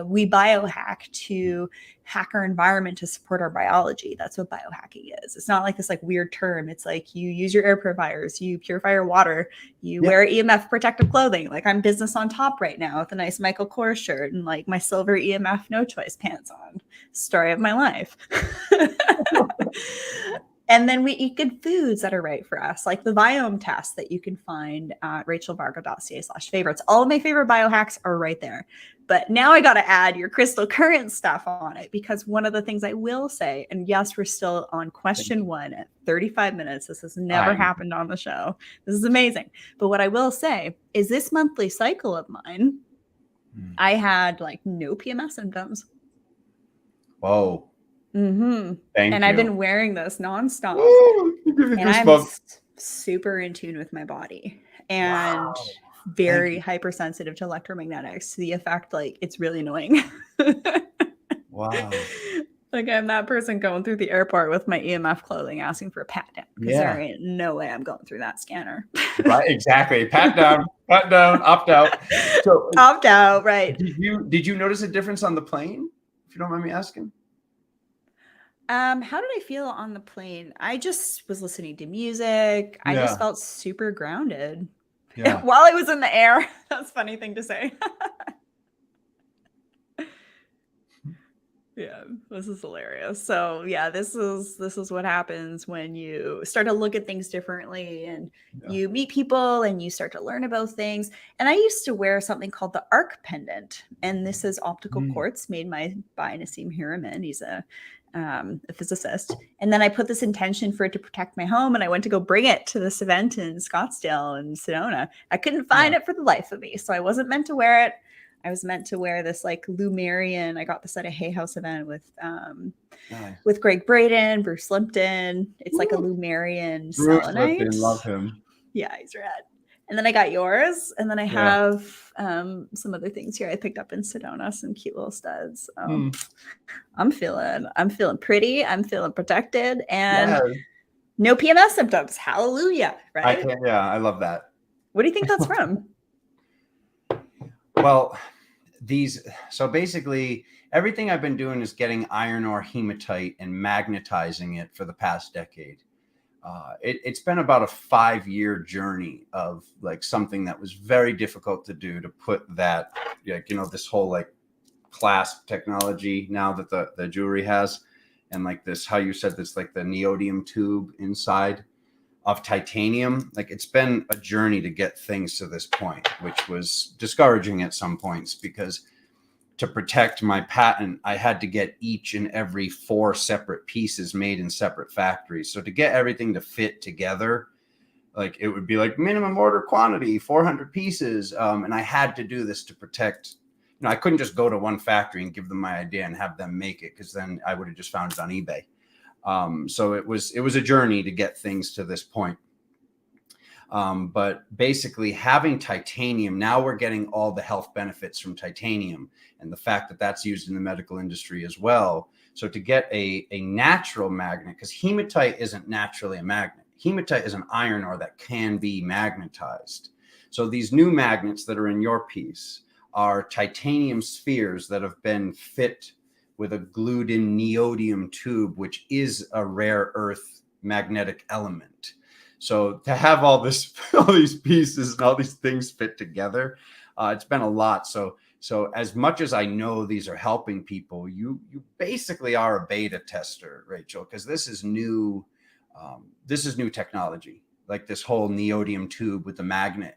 We biohack to hack our environment to support our biology. That's what biohacking is. It's not like this like weird term. It's like you use your air purifiers, you purify your water, you wear EMF protective clothing. Like I'm business on top right now with a nice Michael Kors shirt and like my silver EMF no choice pants on. Story of my life. And then we eat good foods that are right for us, like the biome test that you can find at rachelvarga.ca/favorites. All of my favorite biohacks are right there. But now I got to add your crystal current stuff on it, because one of the things I will say, and yes, we're still on question 1 at 35 minutes. This has never happened on the show. This is amazing. But what I will say is this monthly cycle of mine, I had like no PMS symptoms. Whoa. And I've been wearing this nonstop. Woo, and I'm super in tune with my body and very hypersensitive to electromagnetics, to the effect like it's really annoying. Wow. Like I'm that person going through the airport with my EMF clothing asking for a pat down, because there ain't no way I'm going through that scanner. Right, exactly. Pat down, opt out. So opt out, right. Did you notice a difference on the plane, if you don't mind me asking? How did I feel on the plane? I just was listening to music. I just felt super grounded while I was in the air. That's a funny thing to say. Yeah, this is hilarious. So yeah, this is what happens when you start to look at things differently, and you meet people and you start to learn about things. And I used to wear something called the Arc pendant, and this is optical quartz made by Nassim Hiraman. He's a physicist. And then I put this intention for it to protect my home, and I went to go bring it to this event in Scottsdale and Sedona. I couldn't find it for the life of me, so I wasn't meant to wear it. I was meant to wear this like Lumerian. I got this at a Hay House event with Greg Braden, Bruce Limpton. It's like a Lumerian selenite. Limpton, love him. Yeah, he's rad. And then I got yours, and then I have some other things here I picked up in Sedona, some cute little studs. I'm feeling pretty. I'm feeling protected, and no PMS symptoms. Hallelujah! Right? I love that. What do you think that's from? Well, so basically everything I've been doing is getting iron ore hematite and magnetizing it for the past decade. It's been about a 5-year journey of like something that was very difficult to do, to put that, this whole like clasp technology now that the jewelry has, and like this, how you said this, like the neodymium tube inside of titanium. Like it's been a journey to get things to this point, which was discouraging at some points, because to protect my patent, I had to get each and every 4 separate pieces made in separate factories. So to get everything to fit together, like it would be like minimum order quantity, 400 pieces. And I had to do this to protect, I couldn't just go to one factory and give them my idea and have them make it, because then I would have just found it on eBay. So it was a journey to get things to this point. But basically having titanium, now we're getting all the health benefits from titanium, and the fact that that's used in the medical industry as well. So to get a natural magnet, because hematite isn't naturally a magnet. Hematite is an iron ore that can be magnetized. So these new magnets that are in your piece are titanium spheres that have been fit with a glued in neodymium tube, which is a rare earth magnetic element. So to have all these pieces and all these things fit together, it's been a lot. So as much as I know these are helping people, you basically are a beta tester, Rachel, because this is new. This is new technology, like this whole neodymium tube with the magnet,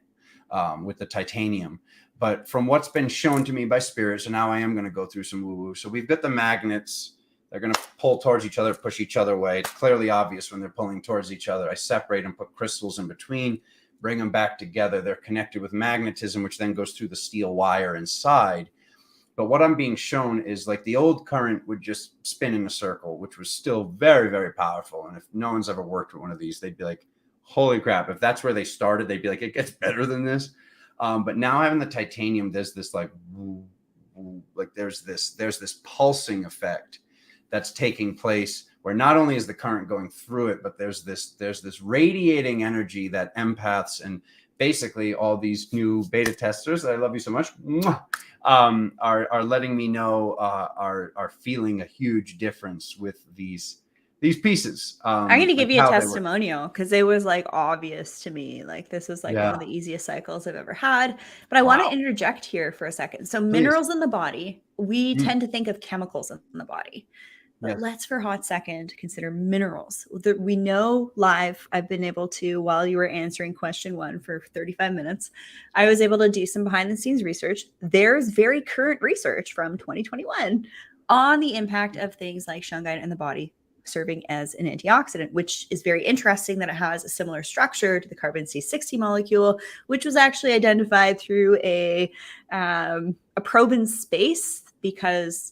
with the titanium. But from what's been shown to me by spirits, and now I am going to go through some woo-woo. So we've got the magnets. They're going to pull towards each other, push each other away. It's clearly obvious when they're pulling towards each other. I separate and put crystals in between, bring them back together. They're connected with magnetism, which then goes through the steel wire inside. But what I'm being shown is like the old current would just spin in a circle, which was still very, very powerful. And if no one's ever worked with one of these, they'd be like, holy crap. If that's where they started, they'd be like, it gets better than this. But now having the titanium, there's this like, there's this pulsing effect that's taking place where not only is the current going through it, but there's this radiating energy that empaths and basically all these new beta testers that I love you so much are letting me know are feeling a huge difference with these pieces. I'm going to give you a testimonial because it was like obvious to me. Like this was like one of the easiest cycles I've ever had. But I want to interject here for a second. So minerals in the body, we tend to think of chemicals in the body. But let's for a hot second consider minerals. We know live, I've been able to, while you were answering question 1 for 35 minutes, I was able to do some behind the scenes research. There's very current research from 2021 on the impact of things like shungite in the body serving as an antioxidant, which is very interesting that it has a similar structure to the carbon C60 molecule, which was actually identified through a probe in space because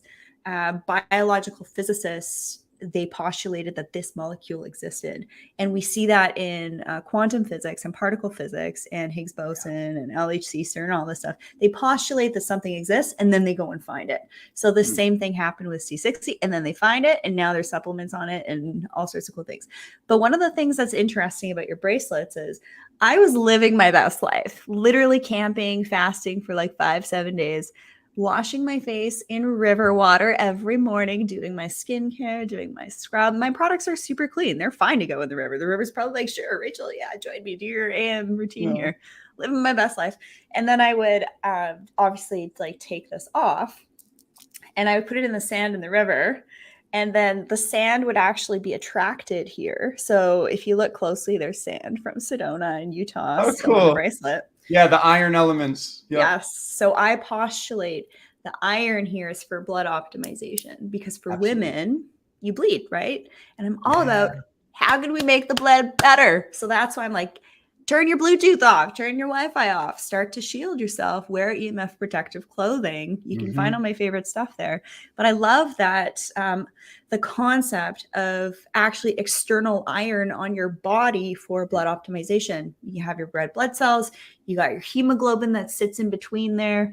biological physicists, they postulated that this molecule existed. And we see that in quantum physics and particle physics and Higgs boson and LHC, CERN, and all this stuff. They postulate that something exists and then they go and find it. So the same thing happened with C60 and then they find it and now there's supplements on it and all sorts of cool things. But one of the things that's interesting about your bracelets is I was living my best life, literally camping, fasting for like 5-7 days, washing my face in river water every morning, doing my skincare, doing my scrub. My products are super clean. They're fine to go in the river. The river's probably like, sure, Rachel, yeah, join me, do your AM routine here, living my best life. And then I would obviously like take this off and I would put it in the sand in the river. And then the sand would actually be attracted here. So if you look closely, there's sand from Sedona in Utah. Oh, cool. On the bracelet. Yeah, the iron elements. Yep. Yes. So I postulate the iron here is for blood optimization because for women, you bleed, right? And I'm all about how can we make the blood better? So that's why I'm like, turn your Bluetooth off, turn your Wi-Fi off, start to shield yourself, wear EMF protective clothing. You can find all my favorite stuff there. But I love that the concept of actually external iron on your body for blood optimization. You have your red blood cells, you got your hemoglobin that sits in between there,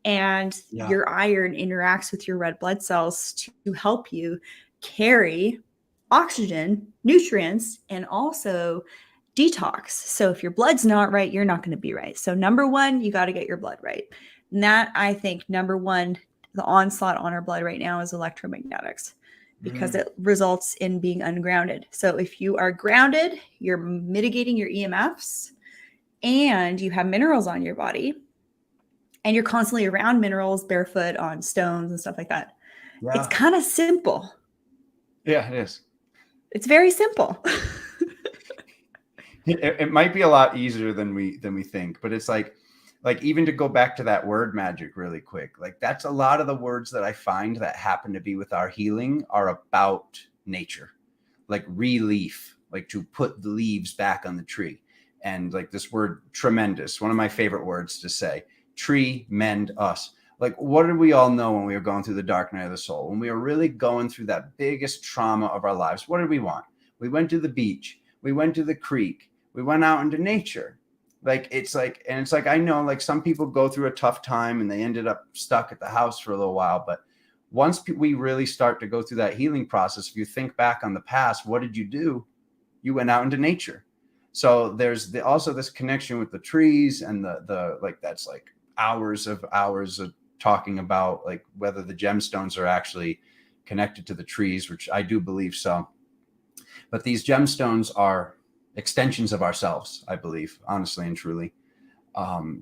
and your iron interacts with your red blood cells to help you carry oxygen, nutrients, and also detox. So if your blood's not right, you're not going to be right. So number 1, you got to get your blood right. And that, I think, number 1, the onslaught on our blood right now is electromagnetics because it results in being ungrounded. So if you are grounded, you're mitigating your EMFs and you have minerals on your body and you're constantly around minerals, barefoot on stones and stuff like that. It's kind of simple. Yeah, it is. It's very simple. It might be a lot easier than we think, but it's like even to go back to that word magic really quick, like that's a lot of the words that I find that happen to be with our healing are about nature, like relief, like to put the leaves back on the tree. And like this word tremendous, one of my favorite words to say, tree mend us. Like, what did we all know when we were going through the dark night of the soul? When we were really going through that biggest trauma of our lives, what did we want? We went to the beach. We went to the creek. We went out into nature. It's like, I know like some people go through a tough time and they ended up stuck at the house for a little while. But once we really start to go through that healing process, if you think back on the past, what did you do? You went out into nature. So there's also this connection with the trees and the like, that's like hours of talking about like whether the gemstones are actually connected to the trees, which I do believe so. But these gemstones are extensions of ourselves, I believe, honestly and truly.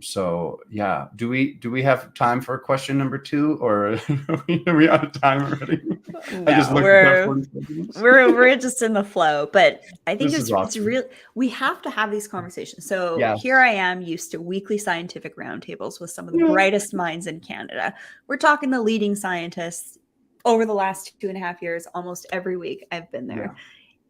So yeah, do we have time for question number 2, or are we out of time already? No, we're just in the flow, but I think it's real. We have to have these conversations. So here I am used to weekly scientific roundtables with some of the brightest minds in Canada. We're talking the leading scientists over the last 2.5 years, almost every week I've been there.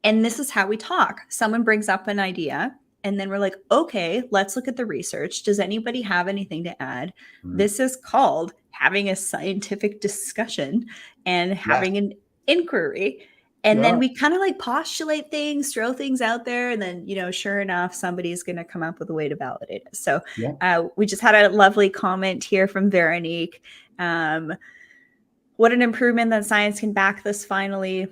And this is how we talk. Someone brings up an idea And then we're like, okay, let's look at the research. Does anybody have anything to add? Mhm. This is called having a scientific discussion and Yes. having an inquiry. And then Yeah. we kind of like postulate things, throw things out there. And then, sure enough, somebody's going to come up with a way to validate it. So Yeah. we just had a lovely comment here from Veronique. What an improvement that science can back this finally.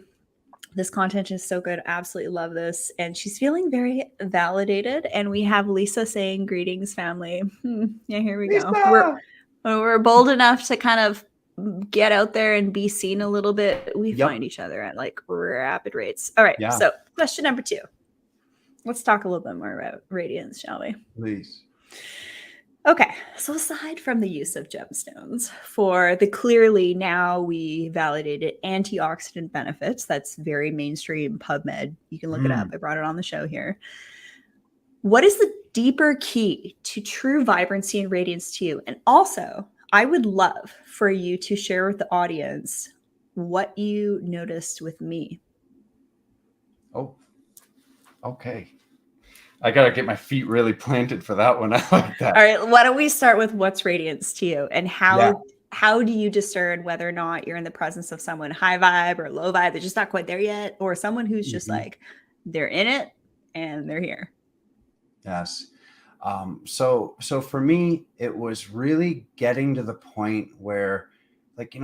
This content is so good. Absolutely love this. And she's feeling very validated. And we have Lisa saying, greetings, family. Yeah, here we go. Lisa! We're bold enough to kind of get out there and be seen a little bit. We Yep. find each other at like rapid rates. All right. Yeah. So question number 2. Let's talk a little bit more about Radiance, shall we? Please. Okay, so aside from the use of gemstones for the clearly now we validated antioxidant benefits, that's very mainstream PubMed. You can look it up. I brought it on the show here. What is the deeper key to true vibrancy and radiance to you? And also, I would love for you to share with the audience what you noticed with me. Oh, okay. I got to get my feet really planted for that one. I like that. All right, why don't we start with what's radiance to you and how do you discern whether or not you're in the presence of someone high vibe or low vibe, they're just not quite there yet, or someone who's just like, they're in it and they're here? Yes. So for me, it was really getting to the point where, like,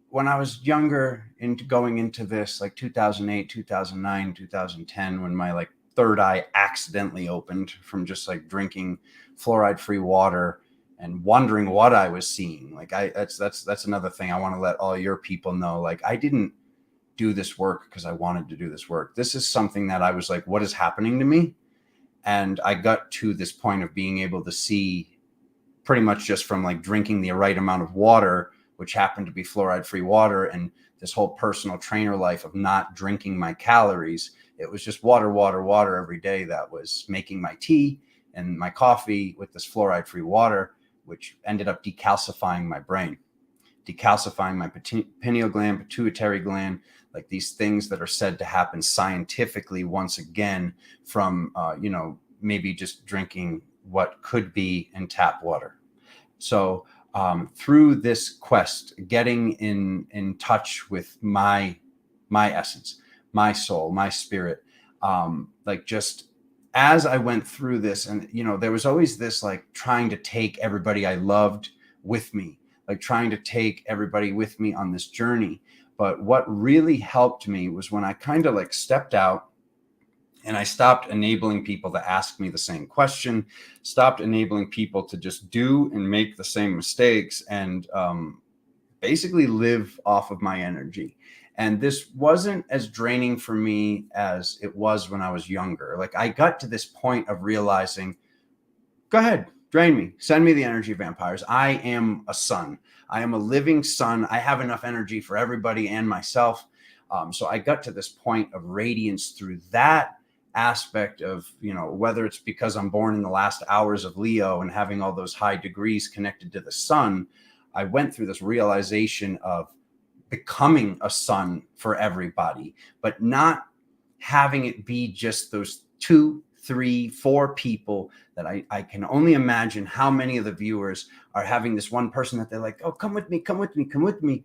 when I was younger into going into this, like 2008, 2009, 2010, when my like third eye accidentally opened from just like drinking fluoride-free water and wondering what I was seeing. Like that's another thing I want to let all your people know. Like, I didn't do this work because I wanted to do this work. This is something that I was like, what is happening to me? And I got to this point of being able to see pretty much just from like drinking the right amount of water, which happened to be fluoride-free water, and this whole personal trainer life of not drinking my calories. It was just water every day that was making my tea and my coffee with this fluoride-free water, which ended up decalcifying my brain, decalcifying my pineal gland, pituitary gland, like these things that are said to happen scientifically once again from, maybe just drinking what could be in tap water. So through this quest, getting in touch with my essence, my soul, my spirit, like just as I went through this, and there was always this like trying to take everybody I loved with me, like trying to take everybody with me on this journey. But what really helped me was when I kind of like stepped out and I stopped enabling people to ask me the same question, stopped enabling people to just do and make the same mistakes, and basically live off of my energy. And this wasn't as draining for me as it was when I was younger. Like, I got to this point of realizing, go ahead, drain me, send me the energy vampires. I am a sun. I am a living sun. I have enough energy for everybody and myself. So I got to this point of radiance through that aspect of, whether it's because I'm born in the last hours of Leo and having all those high degrees connected to the sun. I went through this realization of becoming a sun for everybody, but not having it be just those 2, 3, 4 people that I can only imagine how many of the viewers are having this one person that they're like, oh, come with me, come with me, come with me.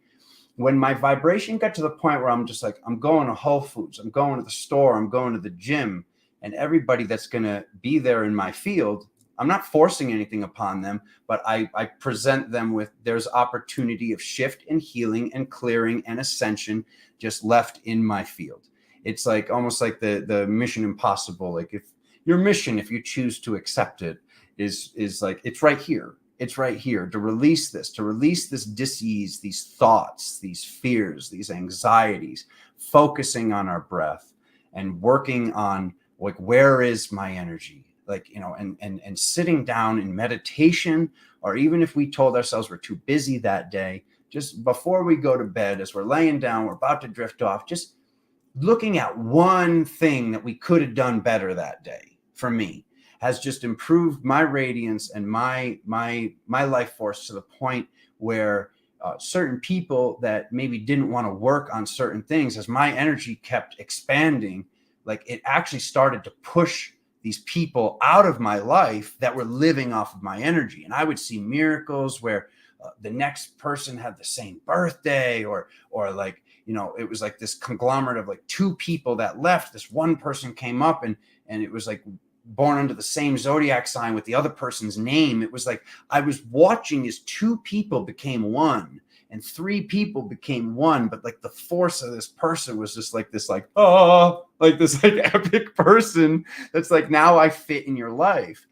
When my vibration got to the point where I'm just like, I'm going to Whole Foods, I'm going to the store, I'm going to the gym, and everybody that's going to be there in my field, I'm not forcing anything upon them, but I present them with, there's opportunity of shift and healing and clearing and ascension just left in my field. It's like almost like the Mission Impossible. Like, if your mission, if you choose to accept it, is like, it's right here. It's right here to release this dis-ease, these thoughts, these fears, these anxieties, focusing on our breath and working on like, where is my energy? Like, and sitting down in meditation, or even if we told ourselves we're too busy that day, just before we go to bed, as we're laying down, we're about to drift off, just looking at one thing that we could have done better that day, for me, has just improved my radiance and my life force to the point where certain people that maybe didn't want to work on certain things, as my energy kept expanding, like, it actually started to push these people out of my life that were living off of my energy. And I would see miracles where the next person had the same birthday, or like, you know, it was like this conglomerate of like two people that left. This one person came up, and it was like born under the same zodiac sign with the other person's name. It was like I was watching as two people became one, and three people became one, but like the force of this person was just like this, like, oh, like this like epic person that's like, now I fit in your life.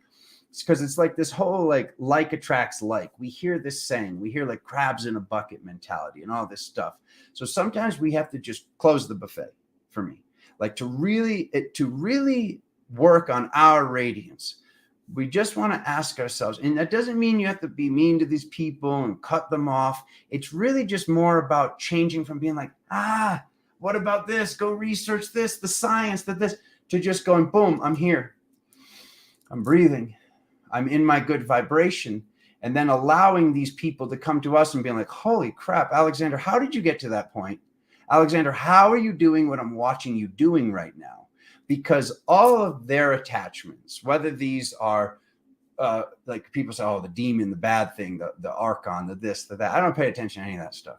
It's because it's like this whole like attracts like. We hear this saying, we hear like crabs in a bucket mentality and all this stuff. So sometimes we have to just close the buffet, for me, like to really work on our radiance. We just want to ask ourselves, and that doesn't mean you have to be mean to these people and cut them off. It's really just more about changing from being like, what about this? Go research this, the science, this, to just going, boom, I'm here. I'm breathing. I'm in my good vibration. And then allowing these people to come to us and being like, holy crap, Alexander, how did you get to that point? Alexander, how are you doing what I'm watching you doing right now? Because all of their attachments, whether these are like people say, oh, the demon, the bad thing, the archon, the this, the that, I don't pay attention to any of that stuff,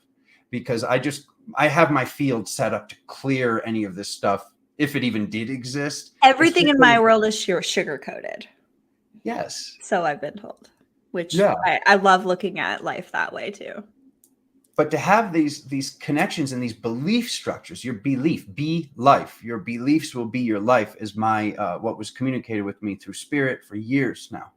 because I have my field set up to clear any of this stuff, if it even did exist. Everything in my world is sugar coated. Yes. So I've been told, which I love looking at life that way too. But to have these connections and these belief structures, your belief, be life, your beliefs will be your life, is my what was communicated with me through spirit for years now.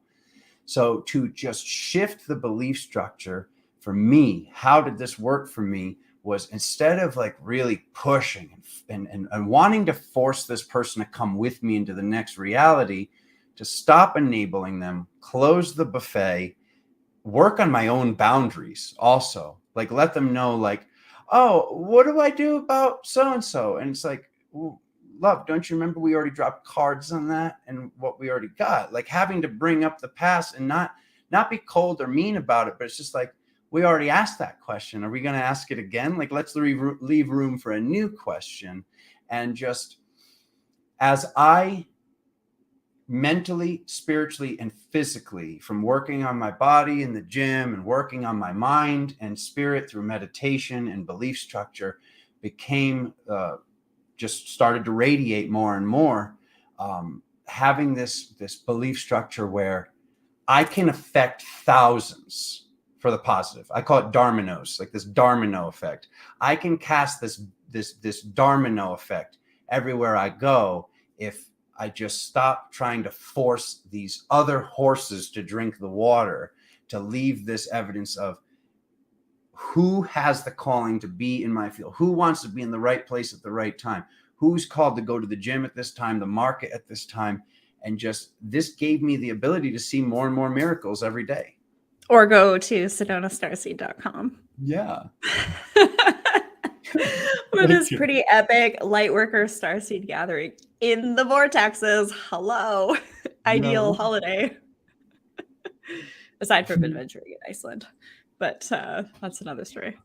So to just shift the belief structure for me, how did this work for me, was instead of like really pushing and wanting to force this person to come with me into the next reality, to stop enabling them, close the buffet, work on my own boundaries also. Like, let them know, like, oh, what do I do about so-and-so? And it's like, well, love, don't you remember we already dropped cards on that and what we already got? Like, having to bring up the past and not be cold or mean about it, but it's just like, we already asked that question. Are we going to ask it again? Like, let's leave room for a new question. And just as I mentally, spiritually, and physically, from working on my body in the gym and working on my mind and spirit through meditation and belief structure, became just started to radiate more and more, having this belief structure where I can affect thousands for the positive. I call it dominoes, like this domino effect. I can cast this domino effect everywhere I go if I just stop trying to force these other horses to drink the water, to leave this evidence of who has the calling to be in my field, who wants to be in the right place at the right time, who's called to go to the gym at this time, the market at this time. And just, this gave me the ability to see more and more miracles every day. Or go to sedonastarseed.com. Yeah. For this pretty epic Lightworker Starseed gathering in the vortexes. Hello. Ideal holiday. Aside from adventuring in Iceland. But that's another story.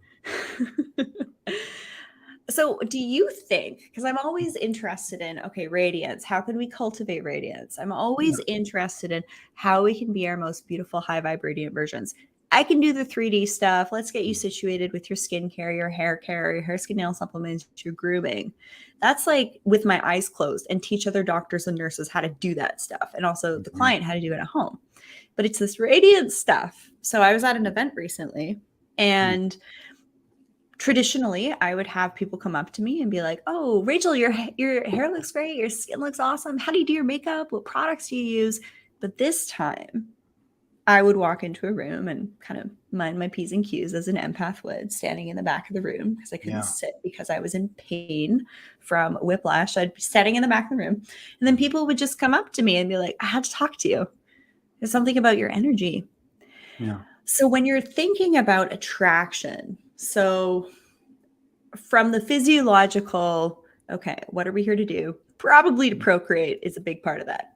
So do you think, because I'm always interested in, okay, radiance, how can we cultivate radiance? I'm always interested in how we can be our most beautiful high vibrating versions. I can do the 3D stuff. Let's get you situated with your skincare, your hair care, your hair, skin, nail supplements, your grooming. That's like with my eyes closed, and teach other doctors and nurses how to do that stuff. And also the client how to do it at home. But it's this radiance stuff. So I was at an event recently, and traditionally I would have people come up to me and be like, oh, Rachel, your hair looks great. Your skin looks awesome. How do you do your makeup? What products do you use? But this time I would walk into a room and kind of mind my P's and Q's as an empath would, standing in the back of the room because I couldn't sit because I was in pain from whiplash. I'd be standing in the back of the room, and then people would just come up to me and be like, I had to talk to you. There's something about your energy. Yeah. So when you're thinking about attraction, so from the physiological, okay, what are we here to do? Probably to procreate is a big part of that.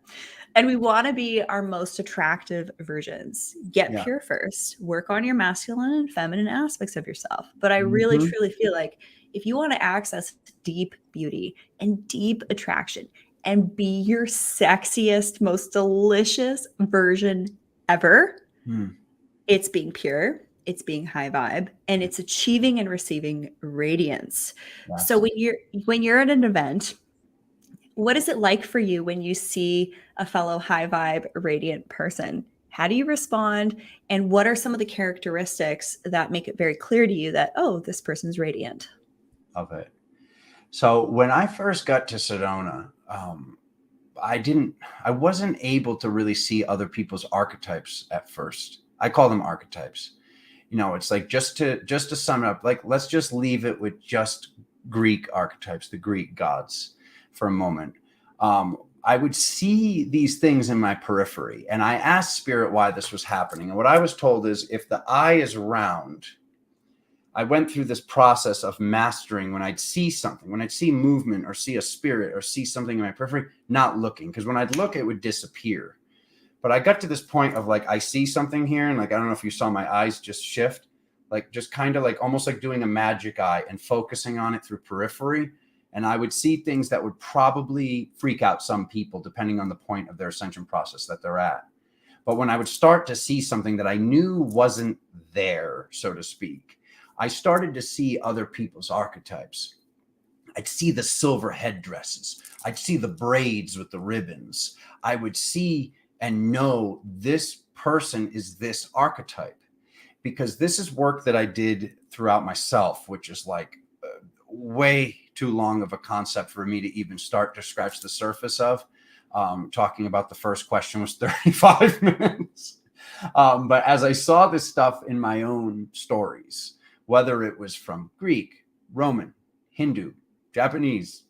And we want to be our most attractive versions. Get pure first. Work on your masculine and feminine aspects of yourself. But I really, truly feel like if you want to access deep beauty and deep attraction and be your sexiest, most delicious version ever, it's being pure, it's being high vibe, and it's achieving and receiving radiance. So Yes. when you're at an event, what is it like for you when you see a fellow high vibe, radiant person? How do you respond? And what are some of the characteristics that make it very clear to you that, oh, this person's radiant? Of it. So when I first got to Sedona, I wasn't able to really see other people's archetypes at first. I call them archetypes. It's like just to sum it up, like let's just leave it with just Greek archetypes, the Greek gods for a moment. I would see these things in my periphery, and I asked Spirit why this was happening. And what I was told is if the eye is round, I went through this process of mastering when I'd see something, when I'd see movement or see a spirit or see something in my periphery, not looking, because when I'd look, it would disappear. But I got to this point of like, I see something here. And like, I don't know if you saw my eyes just shift, like just kind of like almost like doing a magic eye and focusing on it through periphery. And I would see things that would probably freak out some people depending on the point of their ascension process that they're at. But when I would start to see something that I knew wasn't there, so to speak, I started to see other people's archetypes. I'd see the silver headdresses. I'd see the braids with the ribbons. I would see and know this person is this archetype, because this is work that I did throughout myself, which is like way too long of a concept for me to even start to scratch the surface of. Talking about the first question was 35 minutes. But as I saw this stuff in my own stories, whether it was from Greek, Roman, Hindu, Japanese,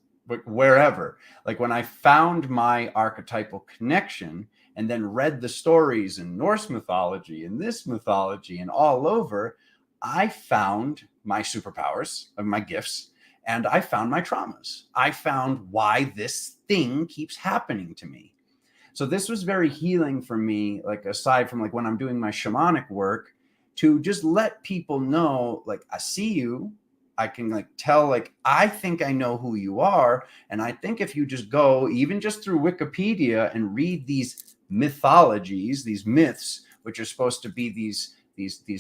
wherever, like when I found my archetypal connection and then read the stories in Norse mythology and this mythology and all over, I found my superpowers of my gifts, and I found my traumas. I found why this thing keeps happening to me. So this was very healing for me, like aside from like when I'm doing my shamanic work, to just let people know, like, I see you. I can like tell, like, I think I know who you are. And I think if you just go, even just through Wikipedia and read these mythologies, these myths, which are supposed to be these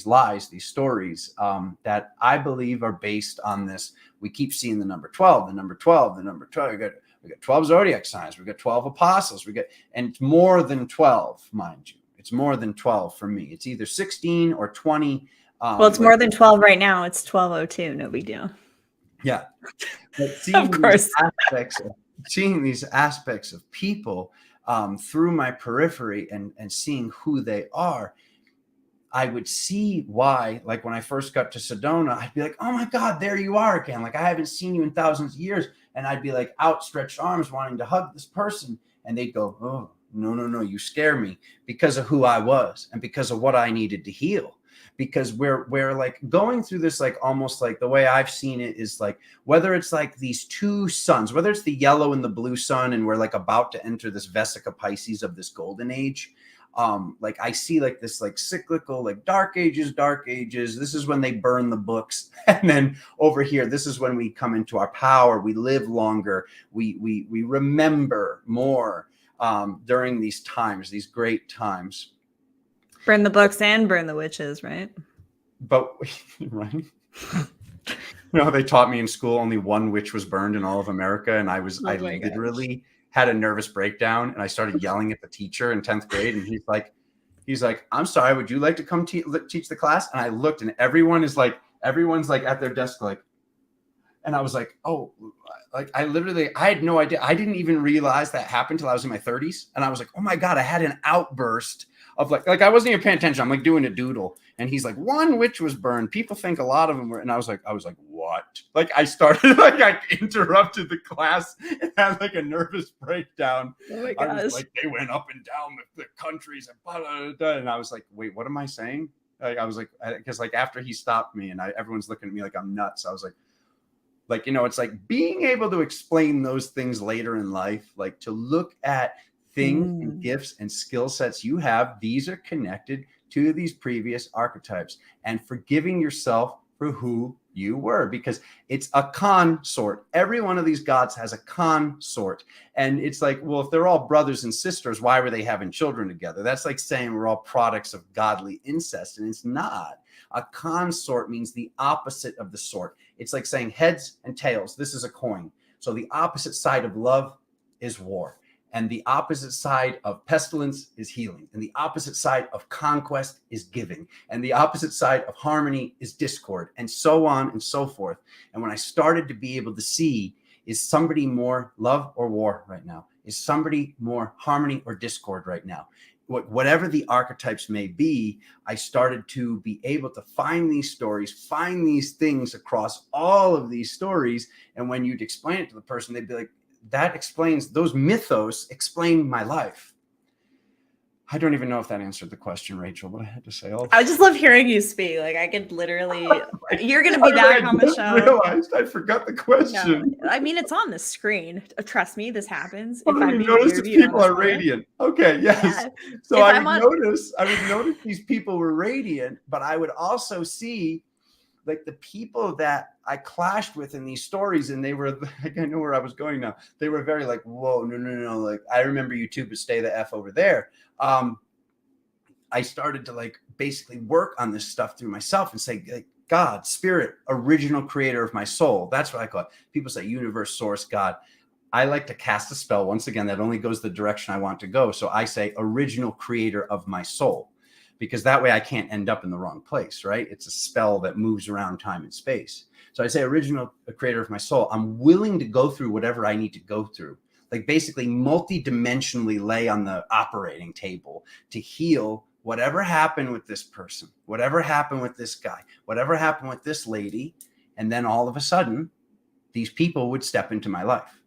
lies, these stories that I believe are based on this. We keep seeing the number 12, the number 12, the number 12. We got 12 zodiac signs. We got 12 apostles. And it's more than 12, mind you. It's more than 12 for me. It's either 16 or 20. Well, it's more than 12 right now. It's 12:02. No big deal. Yeah. But Of course. seeing these aspects of people through my periphery and seeing who they are, I would see why, like when I first got to Sedona, I'd be like, oh my God, there you are again. Like I haven't seen you in thousands of years. And I'd be like outstretched arms wanting to hug this person. And they'd go, oh, no, you scare me, because of who I was and because of what I needed to heal. Because we're like going through this, like almost like the way I've seen it is like, whether it's like these two suns, whether it's the yellow and the blue sun, and we're like about to enter this Vesica Pisces of this golden age. Like I see like this like cyclical, like dark ages. This is when they burn the books. And then over here, this is when we come into our power. We live longer. We remember more during these times, these great times. Burn the books and burn the witches, right? But right. They taught me in school only one witch was burned in all of America. And I literally had a nervous breakdown, and I started yelling at the teacher in 10th grade. And he's like, I'm sorry, would you like to come teach the class? And I looked, and everyone's like at their desk, like, and I was like, oh, like I had no idea. I didn't even realize that happened till I was in my 30s. And I was like, oh my God, I had an outburst of like I wasn't even paying attention. I'm like doing a doodle. And he's like, one witch was burned. People think a lot of them were. And I was like, what? Like I started, like I interrupted the class and had like a nervous breakdown. Oh my gosh. I was like, they went up and down the countries and blah, blah, blah. And I was like, wait, what am I saying? Like I was like, because like after he stopped me and everyone's looking at me like I'm nuts. I was like, it's like being able to explain those things later in life, like to look at things and gifts and skill sets you have. These are connected to these previous archetypes, and forgiving yourself for who You were, because it's a consort. Every one of these gods has a consort. And it's like, well, if they're all brothers and sisters, why were they having children together? That's like saying we're all products of godly incest, and it's not. A consort means the opposite of the sort. It's like saying heads and tails. This is a coin. So the opposite side of love is war. And the opposite side of pestilence is healing. And the opposite side of conquest is giving. And the opposite side of harmony is discord, and so on and so forth. And when I started to be able to see, is somebody more love or war right now? Is somebody more harmony or discord right now? Whatever the archetypes may be, I started to be able to find these stories, find these things across all of these stories. And when you'd explain it to the person, they'd be like, that explains, those mythos explain my life. I don't even know if that answered the question, Rachel, but I had to say all. I just love hearing you speak. Like, I could literally, you're going to be back on the show. I realized I forgot the question. No, I mean, it's on the screen. Trust me, this happens. If I notice if people are radiant. Okay, yes. Yeah. So I would notice these people were radiant, but I would also see like the people that I clashed with in these stories, and they were like, I know where I was going now. They were very like, whoa, no. Like, I remember you too, but stay the F over there. I started to like basically work on this stuff through myself and say, like, God, spirit, original creator of my soul. That's what I call it. People say universe, source, God. I like to cast a spell. Once again, that only goes the direction I want to go. So I say original creator of my soul, because that way I can't end up in the wrong place, right? It's a spell that moves around time and space. So I say original creator of my soul. I'm willing to go through whatever I need to go through, like basically multi-dimensionally lay on the operating table to heal whatever happened with this person, whatever happened with this guy, whatever happened with this lady. And then all of a sudden, these people would step into my life.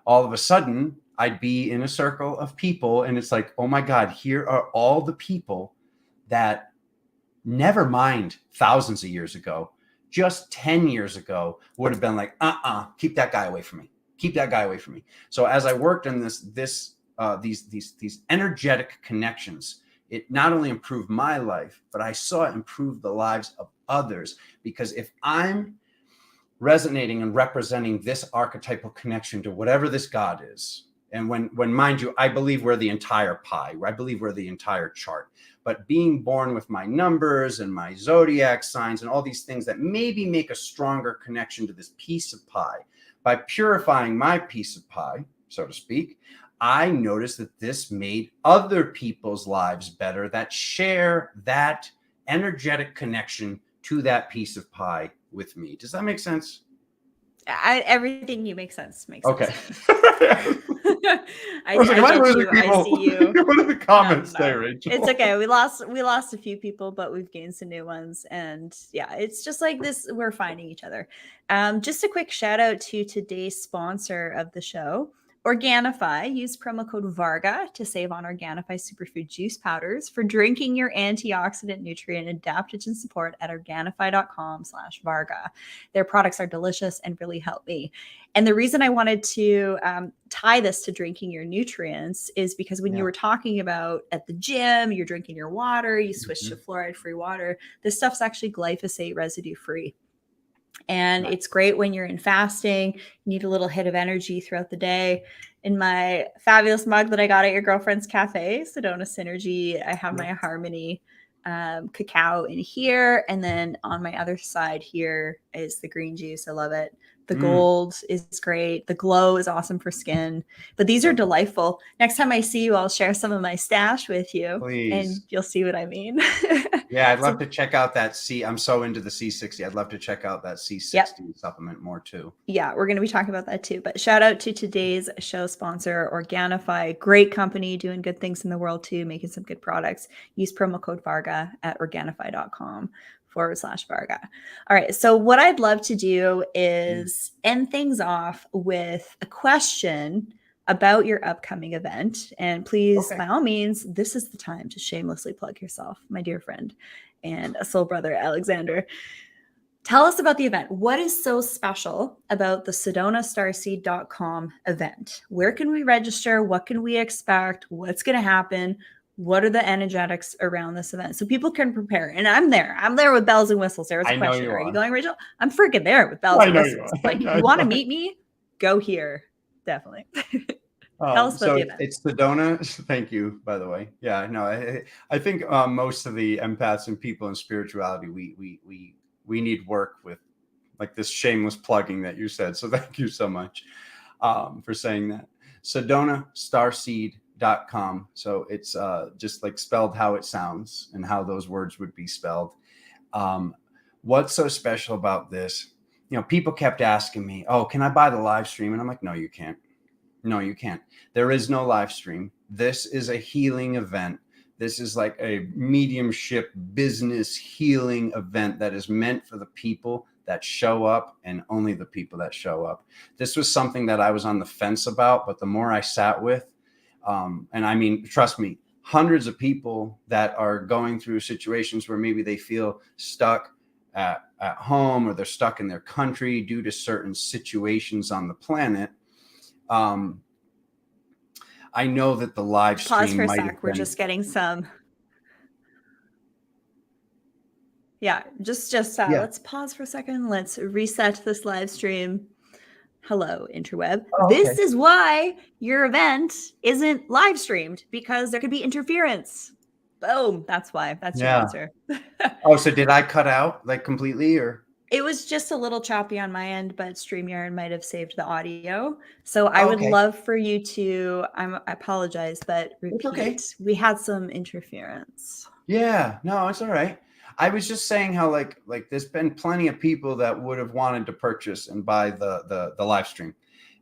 All of a sudden, I'd be in a circle of people, and it's like, oh my God, here are all the people that, never mind thousands of years ago, just 10 years ago would have been like, keep that guy away from me. Keep that guy away from me. So as I worked on these energetic connections, it not only improved my life, but I saw it improve the lives of others. Because if I'm resonating and representing this archetypal connection to whatever this God is, and when mind you, I believe we're the entire pie. I believe we're the entire chart. But being born with my numbers and my zodiac signs and all these things that maybe make a stronger connection to this piece of pie, by purifying my piece of pie, so to speak, I noticed that this made other people's lives better that share that energetic connection to that piece of pie with me. Does that make sense? Everything you make sense. Okay. I see you. What are the comments there, Rachel? It's okay. We lost a few people, but we've gained some new ones. And yeah, it's just like this. We're finding each other. Just a quick shout out to today's sponsor of the show, Organifi. Use promo code Varga to save on Organifi superfood juice powders for drinking your antioxidant, nutrient, adaptogen support at Organifi.com/Varga. Their products are delicious and really help me. And the reason I wanted to tie this to drinking your nutrients is because when you were talking about at the gym, you're drinking your water, you switch to fluoride-free water. This stuff's actually glyphosate residue-free. And it's great when you're in fasting, you need a little hit of energy throughout the day. In my fabulous mug that I got at your girlfriend's cafe, Sedona Synergy, I have my Harmony cacao in here. And then on my other side here is the green juice. I love it. The gold is great. The glow is awesome for skin. But these are delightful. Next time I see you, I'll share some of my stash with you. Please. And you'll see what I mean. Yeah, I'd love to check out that I'm so into the C60. I'd love to check out that C60 supplement more too. Yeah, we're going to be talking about that too. But shout out to today's show sponsor, Organifi. Great company, doing good things in the world too, making some good products. Use promo code Varga at Organifi.com/Varga. All right. So what I'd love to do is end things off with a question about your upcoming event. And please, by all means, this is the time to shamelessly plug yourself, my dear friend and a soul brother, Alexander. Tell us about the event. What is so special about the SedonaStarseed.com event? Where can we register? What can we expect? What's going to happen? what are the energetics around this event so people can prepare. And I'm there with bells and whistles. There was a I know question, you are you are. going, Rachel? I'm freaking there with bells I and know you whistles. are. Like, if you want to meet me, go here. Definitely. Tell us about So the it's, event. it's Sedona. Thank you, by the way. Yeah, no, I think most of the empaths and people in spirituality, we need work with, like, this shameless plugging that you said. So thank you so much for saying that. SedonaStarseed.com. So it's just like spelled how it sounds and how those words would be spelled. Um, what's so special about this? You know, people kept asking me, "Oh, can I buy the live stream?" And I'm like, "No, you can't. No, you can't. There is no live stream. This is a healing event. This is like a mediumship business healing event that is meant for the people that show up and only the people that show up." This was something that I was on the fence about, but the more I sat with, and I mean, trust me, hundreds of people that are going through situations where maybe they feel stuck at home, or they're stuck in their country due to certain situations on the planet. I know that the live Pause stream for a might sec. have We're been. just getting some. Yeah, just Yeah. let's pause for a second. Let's reset this live stream. Hello, interweb. Oh, okay. This is why your event isn't live streamed, because there could be interference. Boom. That's why. That's your Yeah. answer. Oh, so did I cut out like completely, or? It was just a little choppy on my end, but StreamYard might have saved the audio. So I Oh, would okay. love for you to, I apologize, but It's okay. repeat. We had some interference. Yeah. No, it's all right. I was just saying how like there's been plenty of people that would have wanted to purchase and buy the live stream.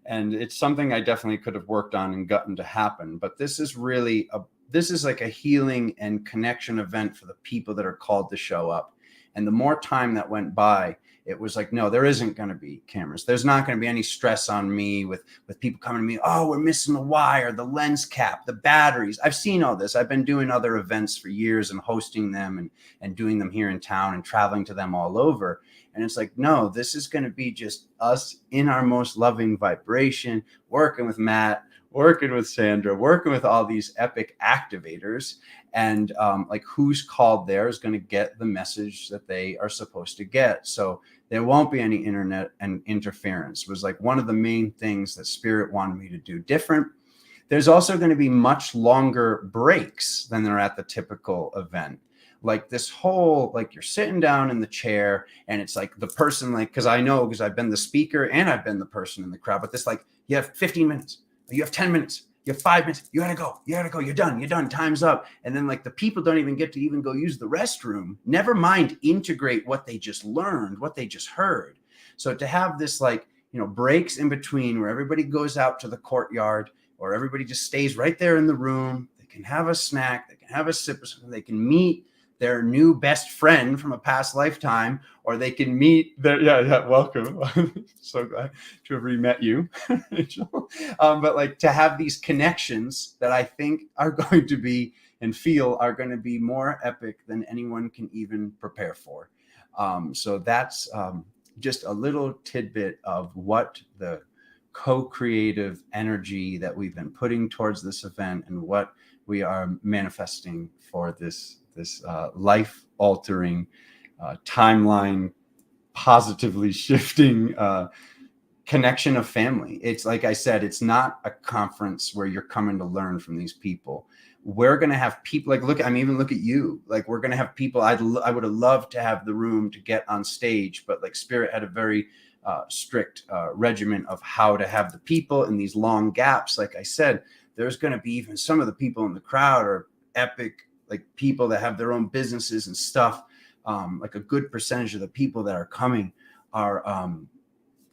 And it's something I definitely could have worked on and gotten to happen. But this is really this is like a healing and connection event for the people that are called to show up. And the more time that went by, it was like, no, there isn't going to be cameras. There's not going to be any stress on me with people coming to me. Oh, we're missing the wire, the lens cap, the batteries. I've seen all this. I've been doing other events for years and hosting them and doing them here in town and traveling to them all over. And it's like, no, this is going to be just us in our most loving vibration, working with Matt, working with Sandra, working with all these epic activators. And like, who's called there is going to get the message that they are supposed to get. So there won't be any internet and interference. It was like one of the main things that Spirit wanted me to do different. There's also going to be much longer breaks than there are at the typical event. Like this whole, like, you're sitting down in the chair and it's like the person, like, because I know, because I've been the speaker and I've been the person in the crowd, but this, like, you have 15 minutes, you have 10 minutes, you have 5 minutes, you gotta go, you're done, time's up. And then, like, the people don't even get to even go use the restroom, never mind integrate what they just learned, what they just heard. So to have this, like, breaks in between where everybody goes out to the courtyard, or everybody just stays right there in the room, they can have a snack, they can have a sip of something, they can meet their new best friend from a past lifetime, or they can meet their, welcome. So glad to have re-met you, Rachel. But like, to have these connections that I think are going to be and feel are going to be more epic than anyone can even prepare for. So that's just a little tidbit of what the co-creative energy that we've been putting towards this event and what we are manifesting for this life-altering, timeline positively shifting connection of family. It's like I said, it's not a conference where you're coming to learn from these people. We're going to have people like, look at you. Like, we're going to have people. I would have loved to have the room to get on stage, but like, Spirit had a very strict regimen of how to have the people in these long gaps. Like I said, there's going to be even some of the people in the crowd are epic, like, people that have their own businesses and stuff. Like, a good percentage of the people that are coming are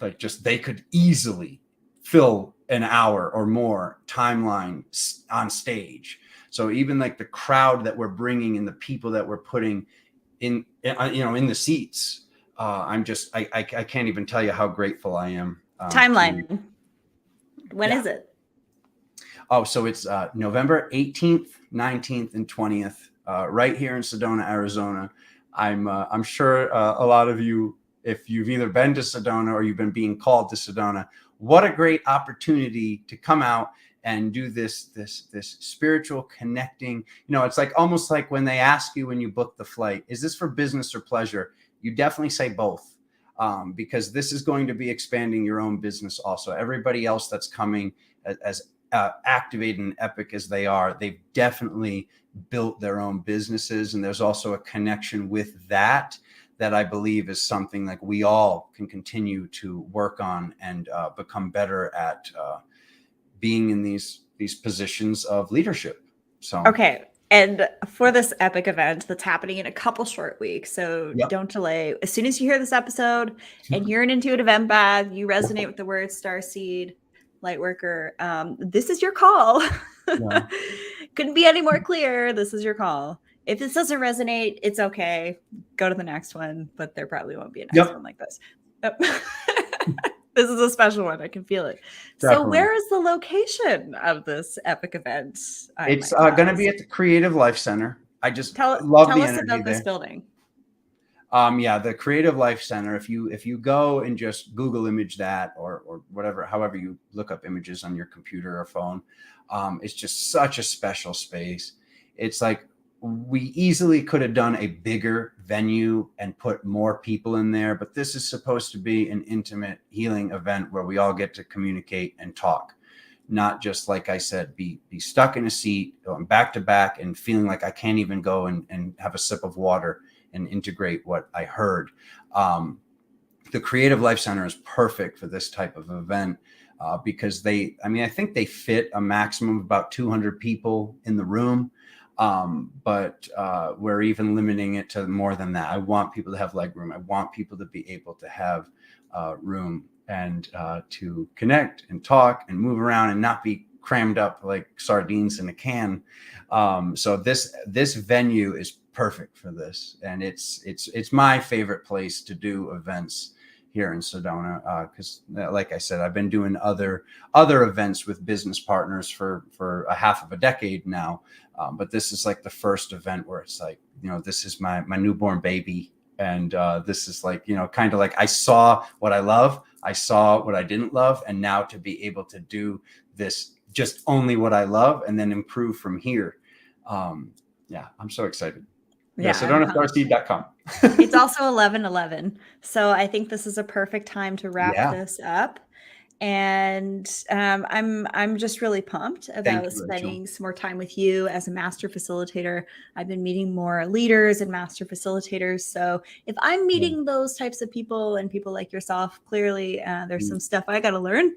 like, just, they could easily fill an hour or more timeline on stage. So even like the crowd that we're bringing and the people that we're putting in the seats, I can't even tell you how grateful I am. Timeline. When is it? Oh, so it's November 18th, 19th, and 20th, right here in Sedona, Arizona. I'm sure a lot of you, if you've either been to Sedona or you've been being called to Sedona, what a great opportunity to come out and do this spiritual connecting. It's like almost like when they ask you when you book the flight, is this for business or pleasure? You definitely say both, because this is going to be expanding your own business also. Everybody else that's coming as activated and epic as they are, they've definitely built their own businesses, and there's also a connection with that I believe is something like we all can continue to work on and become better at being in these positions of leadership. So okay, and for this epic event that's happening in a couple short weeks, so yep. don't delay. As soon as you hear this episode and you're an intuitive empath, you resonate with the word starseed, lightworker, this is your call. Yeah. Couldn't be any more clear. This is your call. If this doesn't resonate, it's okay. Go to the next one, but there probably won't be a next one like this. Yep. This is a special one. I can feel it. Definitely. So where is the location of this epic event? It's going to be at the Creative Life Center. I just love the energy about there. This building. Yeah, the Creative Life Center. If you go and just Google image that or whatever, however you look up images on your computer or phone, it's just such a special space. It's like we easily could have done a bigger venue and put more people in there, but this is supposed to be an intimate healing event where we all get to communicate and talk, not just, like I said, be stuck in a seat, going back to back and feeling like I can't even go and have a sip of water and integrate what I heard. The Creative Life Center is perfect for this type of event because I think they fit a maximum of about 200 people in the room. But we're even limiting it to more than that. I want people to have leg room. I want people to be able to have room and to connect and talk and move around and not be crammed up like sardines in a can. So this venue is perfect for this, and it's my favorite place to do events here in Sedona, because like I said, I've been doing other events with business partners for a half of a decade now, but this is like the first event where it's like, this is my newborn baby, and this is like, kind of like I saw what I love, I saw what I didn't love, and now to be able to do this just only what I love and then improve from here. Yeah, I'm so excited. Yeah, SedonaStarseed.com. It's also 11/11, so I think this is a perfect time to wrap this up. And I'm just really pumped about spending some more time with you as a master facilitator. I've been meeting more leaders and master facilitators. So if I'm meeting those types of people and people like yourself, clearly there's some stuff I got to learn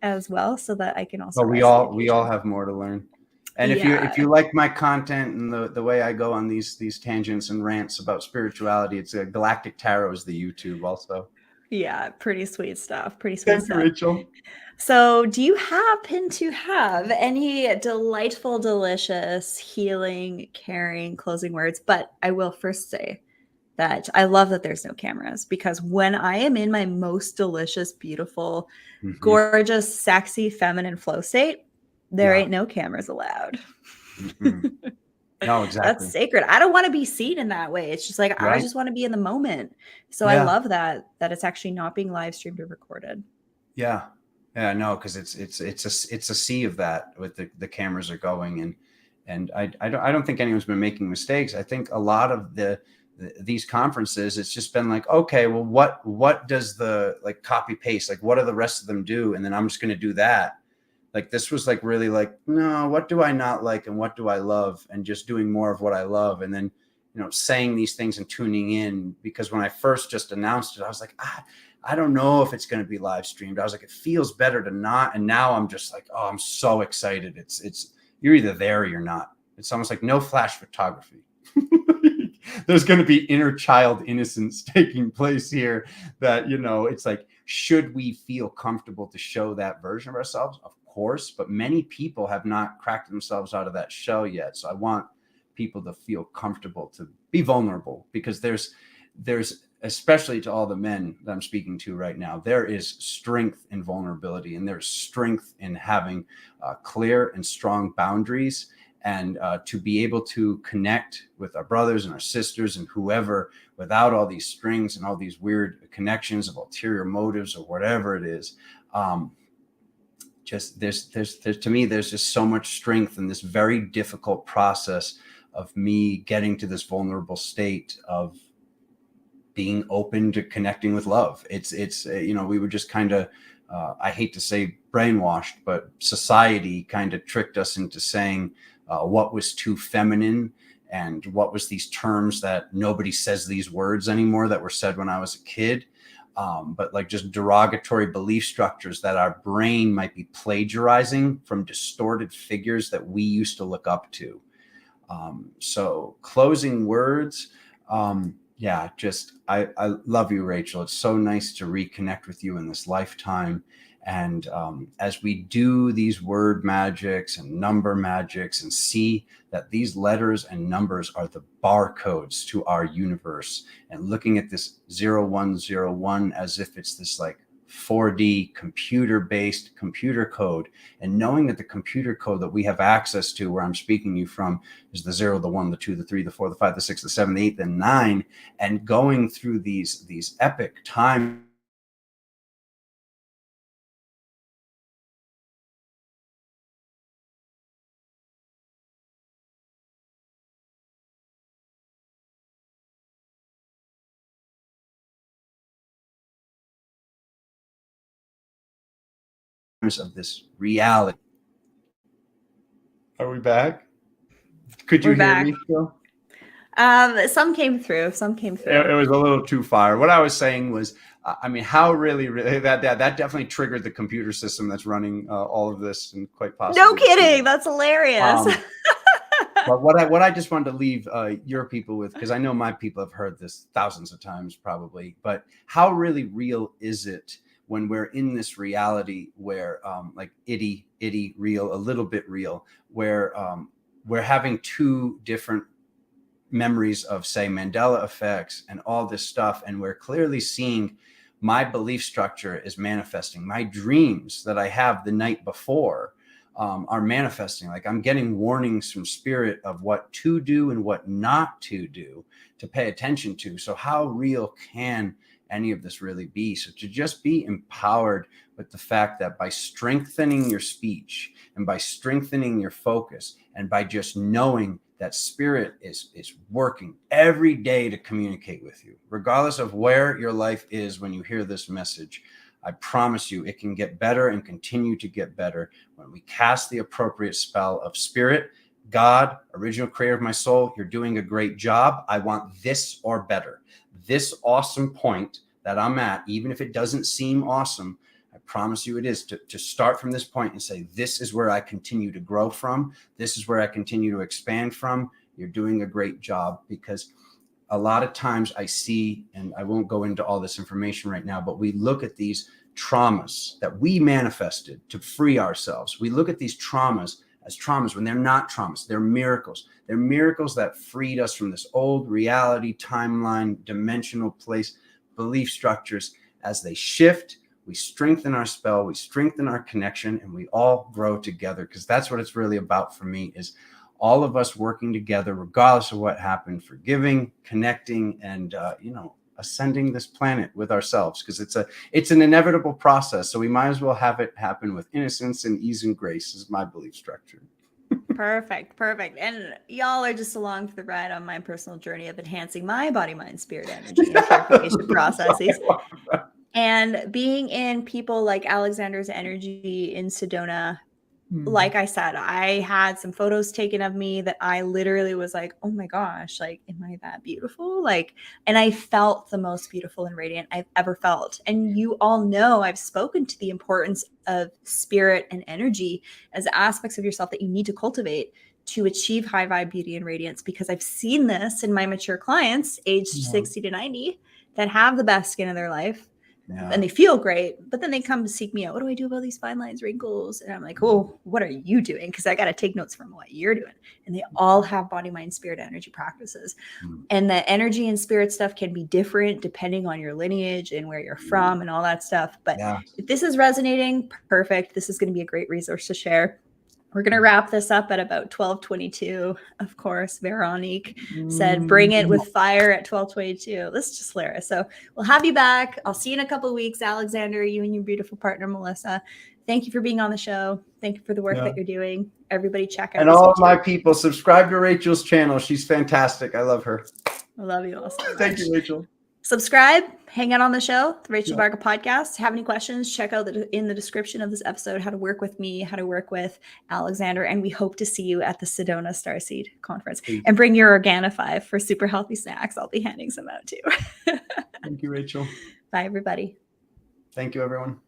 as well, so that I can also. But we all have more to learn. And if you like my content and the way I go on these tangents and rants about spirituality, it's Galactic Tarot is the YouTube also. Yeah, pretty sweet stuff. Thank you, Rachel. So do you happen to have any delightful, delicious, healing, caring closing words? But I will first say that I love that there's no cameras, because when I am in my most delicious, beautiful, gorgeous, sexy, feminine flow state, there ain't no cameras allowed. No, exactly. That's sacred. I don't want to be seen in that way. It's just like, I just want to be in the moment. So I love that it's actually not being live streamed or recorded. Yeah. No, because it's a sea of that with the cameras are going, and I don't think anyone's been making mistakes. I think a lot of these conferences, it's just been like, okay, well, what does the like copy paste, like what do the rest of them do, and then I'm just going to do that. Like this was like really like, no, what do I not like and what do I love, and just doing more of what I love, and then saying these things and tuning in, because when I first just announced it, I was like, I don't know if it's going to be live streamed. I was like, it feels better to not. And now I'm just like, oh, I'm so excited. It's you're either there or you're not. It's almost like no flash photography. There's going to be inner child innocence taking place here, that, it's like, should we feel comfortable to show that version of ourselves? Of course, but many people have not cracked themselves out of that shell yet. So I want people to feel comfortable to be vulnerable, because there's especially to all the men that I'm speaking to right now, there is strength in vulnerability, and there's strength in having clear and strong boundaries, and to be able to connect with our brothers and our sisters and whoever without all these strings and all these weird connections of ulterior motives or whatever it is. just there's to me, there's just so much strength in this very difficult process of me getting to this vulnerable state of being open to connecting with love. It's we were just kind of, I hate to say brainwashed, but society kind of tricked us into saying what was too feminine and what was these terms that nobody says these words anymore that were said when I was a kid. But like just derogatory belief structures that our brain might be plagiarizing from distorted figures that we used to look up to. So closing words, I love you, Rachel. It's so nice to reconnect with you in this lifetime. And as we do these word magics and number magics and see that these letters and numbers are the barcodes to our universe, and looking at this 0101 as if it's this like 4D computer-based computer code, and knowing that the computer code that we have access to, where I'm speaking to you from, is the 0, the 1, the 2, the 3, the 4, the 5, the 6, the 7, the 8, the 9, and going through these epic times of this reality. Are we back? Could you We're hear back. me still? Some came through. It was a little too far. What I was saying was, I mean, how really that definitely triggered the computer system that's running all of this, and quite possibly. No kidding. That's hilarious. But what I just wanted to leave your people with, because I know my people have heard this thousands of times probably, but how really real is it when we're in this reality where like itty real, a little bit real, where we're having two different memories of, say, Mandela effects and all this stuff, and we're clearly seeing my belief structure is manifesting. My dreams that I have the night before are manifesting. Like I'm getting warnings from spirit of what to do and what not to do, to pay attention to. So how real can any of this really be? So to just be empowered with the fact that by strengthening your speech and by strengthening your focus and by just knowing that spirit is working every day to communicate with you, regardless of where your life is when you hear this message, I promise you it can get better and continue to get better when we cast the appropriate spell of spirit. God, original creator of my soul, you're doing a great job. I want this or better. This awesome point that I'm at, even if it doesn't seem awesome, I promise you it is, to start from this point and say, this is where I continue to grow from. This is where I continue to expand from. You're doing a great job. Because a lot of times I see, and I won't go into all this information right now, but we look at these traumas that we manifested to free ourselves. We look at these traumas as traumas when they're not traumas. They're miracles. They're miracles that freed us from this old reality, timeline, dimensional place, belief structures. As they shift, we strengthen our spell, we strengthen our connection, and we all grow together. Because that's what it's really about for me, is all of us working together, regardless of what happened, forgiving, connecting, and ascending this planet with ourselves. Because it's an inevitable process, so we might as well have it happen with innocence and ease and grace, is my belief structure. Perfect. And y'all are just along for the ride on my personal journey of enhancing my body, mind, spirit, energy, and purification processes. And being in people like Alexander's energy in Sedona, like I said, I had some photos taken of me that I literally was like, oh my gosh, like, am I that beautiful? Like, and I felt the most beautiful and radiant I've ever felt. And you all know I've spoken to the importance of spirit and energy as aspects of yourself that you need to cultivate to achieve high vibe beauty and radiance, because I've seen this in my mature clients aged 60 to 90 that have the best skin of their life. Yeah. And they feel great, but then they come to seek me out. What do I do about these fine lines, wrinkles? And I'm like, oh, what are you doing? Because I got to take notes from what you're doing. And they all have body, mind, spirit, energy practices. And the energy and spirit stuff can be different depending on your lineage and where you're from and all that stuff. But if this is resonating, perfect. This is going to be a great resource to share. We're going to wrap this up at about 12:22. Of course, Veronique said, bring it with fire at 12:22. This is just hilarious. So we'll have you back. I'll see you in a couple of weeks, Alexander, you and your beautiful partner, Melissa. Thank you for being on the show. Thank you for the work that you're doing. Everybody check out. And all of my people, subscribe to Rachel's channel. She's fantastic. I love her. I love you all so much. Thank you, Rachel. Subscribe, hang out on the show, the Rachel Varga podcast. Have any questions, check out in the description of this episode how to work with me, how to work with Alexander, and we hope to see you at the Sedona Starseed Conference. And bring your Organifi for super healthy snacks. I'll be handing some out too. Thank you, Rachel. Bye, everybody. Thank you, everyone.